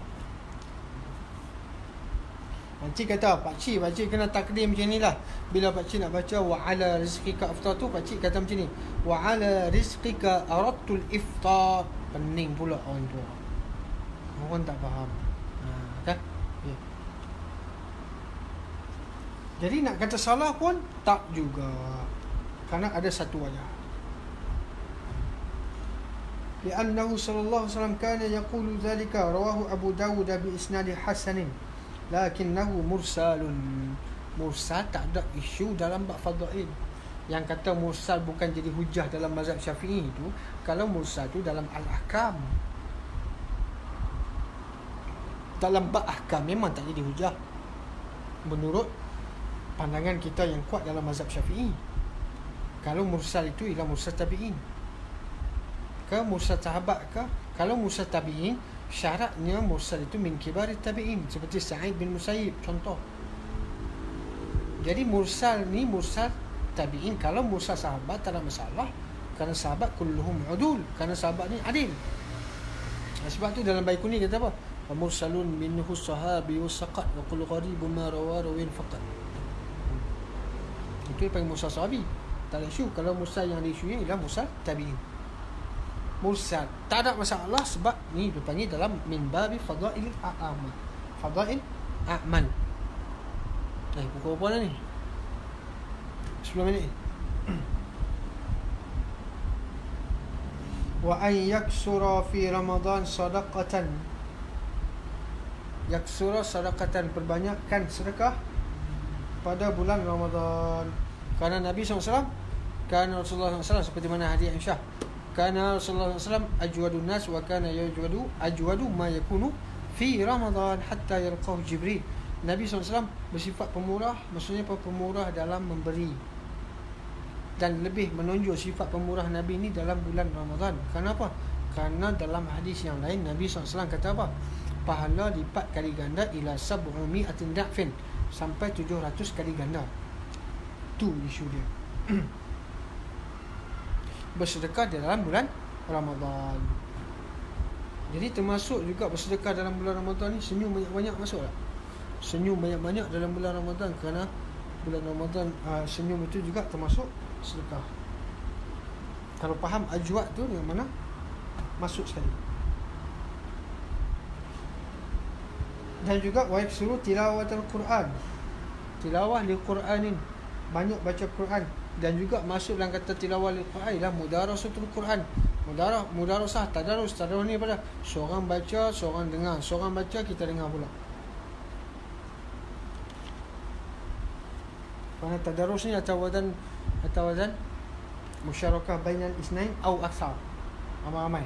Pakcik kata, pakcik kena takdir macam ni lah. Bila pakcik nak baca wa ala rizqika aftar tu, pakcik kata macam ni, wa ala rizqika aradtul iftar. Pening pula orang tua. Orang tak faham. Kan? Yeah. Jadi nak kata salah pun tak juga. Kerana ada satu wajah. Li'annahu sallallahu alaihi wasallam kana yaqulu dhalika, rawahu Abu Dawud bi isnad hasanin. Lakinnahu mursalun. Mursal tak ada isu dalam bab fadail. yang kata mursal bukan jadi hujah dalam mazhab Syafi'i itu, kalau mursal tu dalam al-ahkam, dalam bab ahkam memang tak jadi hujah menurut pandangan kita yang kuat dalam mazhab Syafi'i. Kalau mursal itu ialah mursal tabi'in ke mursal sahabat ke. Kalau mursal tabi'in, syaratnya mursal itu min kibar tabi'in, seperti Sa'id bin Musayyib contoh. Jadi mursal ni mursal tabi'in. Kalau mursal sahabat tak ada masalah, kerana sahabat kulluhum udul, kerana sahabat ni adil. Sebab tu dalam Baikuni kata apa? Mursalun minhu sahabi wasaqat wa kullu gharibun ma rawa rawin faqat. Itu yang panggil mursal sahabi. Tak ada isu. Kalau mursal yang ada isunya ialah mursal tabi'in. Mursal tak ada masalah sebab ni dipanggil dalam min babi fadail a'mal. Fadail a'mal. Pukul berapa dah ni? 10 minit. Wa an yaksura fi Ramadan sadaqatan. Yaksura sadaqatan, perbanyakkan sedekah pada bulan Ramadan. Kerana Nabi SAW, kerana Rasulullah SAW, seperti mana hadis Aisyah, kerana Rasulullah SAW ajwadun nas wa kana ajwadu ma yakunu fi Ramadan hatta yalqahu Jibril. Nabi SAW bersifat pemurah, maksudnya pemurah dalam memberi, dan lebih menonjol sifat pemurah Nabi ni dalam bulan Ramadan. Kenapa? Kerana dalam hadis yang lain Nabi SAW kata apa? Pahala lipat kali ganda ila sab'umi'atin da'fin, sampai 700 kali ganda. Tu isu dia. Bersedekah dalam bulan Ramadan. Jadi termasuk juga bersedekah dalam bulan Ramadan ni, senyum banyak-banyak masuk tak? Senyum banyak-banyak dalam bulan Ramadan, kerana bulan Ramadan senyum itu juga termasuk sedekah. Kalau faham ajwad tu yang mana, masuk sekali. Dan juga wa yaksuru tilawatul Quran, tilawah li Quranin, banyak baca Quran. Dan juga masuk dalam kata tilawah li Quran ialah mudarasatul Quran. Mudarasah, tadarus ni pada seorang baca, seorang dengar, seorang baca, kita dengar pula. Kerana tadarus ni atau wazan musyarakah bainal isnain au aksar, ramai-ramai.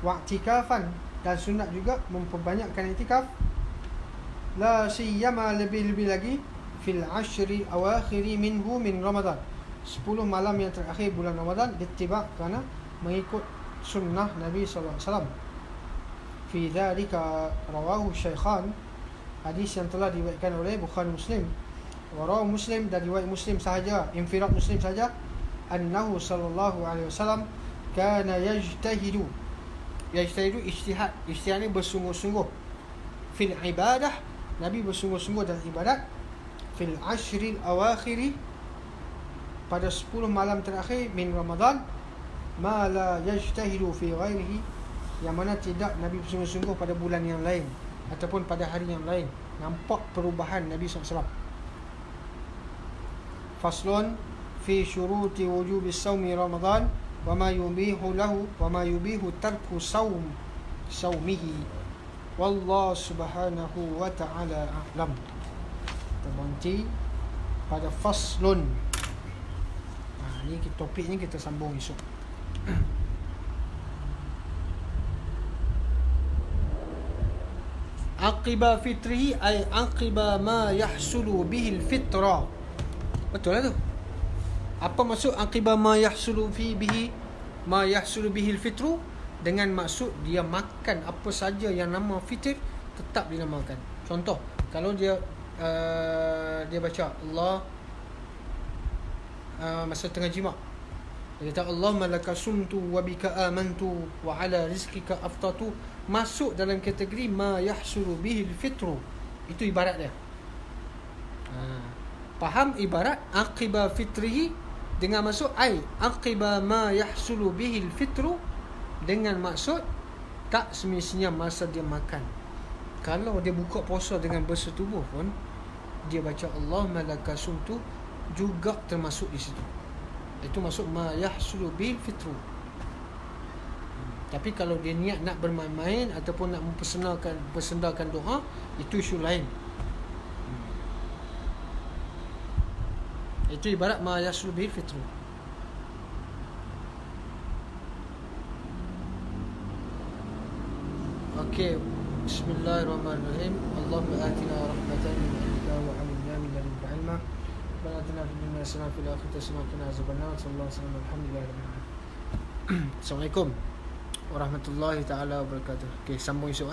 Wa'tikafan, dan sunat juga memperbanyakkan iktikaf. La siyama, lebih-lebih lagi fil ashri awakhiri minhu min Ramadan, 10 malam yang terakhir bulan Ramadan, dittiba, kerana mengikut sunnah Nabi SAW. Fi dhalika rawahu Shaykhan, hadis yang telah diriwayatkan oleh Bukhari Muslim. Warahu Muslim, dan riwayat Muslim sahaja, infirad Muslim saja, annahu sallallahu alaihi wasallam kana yajtahidu ijtihad. Ijtihad ni bersungguh-sungguh. Fil ibadah, Nabi bersungguh-sungguh dalam ibadat. Fil ashril awakhiri, pada 10 malam terakhir min Ramadan, ma la yajtahidu fi ghairihi, yang mana tidak Nabi bersungguh-sungguh pada bulan yang lain ataupun pada hari yang lain. Nampak perubahan Nabi SAW. Faslun fi syuruti wujubi sawmi Ramadan wa ma yubihu lahu wa ma yubihu tarku sawmihi. Wallahu subhanahu wa ta'ala a'lam. Kita berhenti pada faslun. Ni topik ni kita sambung esok. Aqiba fitrihi ay aqiba ma yahsulu bihil fitra. Betul lah tu. Apa maksud aqiba ma yahsulu bihil fitru? Dengan maksud dia makan apa saja yang nama fitr, tetap dinamakan. Contoh, kalau dia baca Allah masa tengah jima', dia kata Allahumma laka sumtu wa bika amantu wa ala rizqika aftatu, masuk dalam kategori ma yahsulu bihil fitru. Itu ibarat dia. Faham ibarat aqiba fitrihi dengan maksud ai aqiba ma yahsulu bihil fitru, dengan maksud tak semestinya masa dia makan. Kalau dia buka puasa dengan bersetubuh pun, dia baca Allahumma laka sumtu juga termasuk di situ. Itu maksud ma yahsulu bil fitru. Tapi kalau dia niat nak bermain-main ataupun nak mempersendakan doa, itu isu lain. Itu ibarat ma yaslu bil fitru. Okey. Bismillahirrahmanirrahim. Allahumma atina rahmatan min indika wa 'allimna min ladunka 'ilma. Rabbana atina fid dunya hasanah wa fil akhirati hasanah wa qina azabannar. Sallallahu alaihi wasallam. Alhamdulillahirabbil alamin. Assalamualaikum warahmatullahi taala wabarakatuh. Okey, sambung esok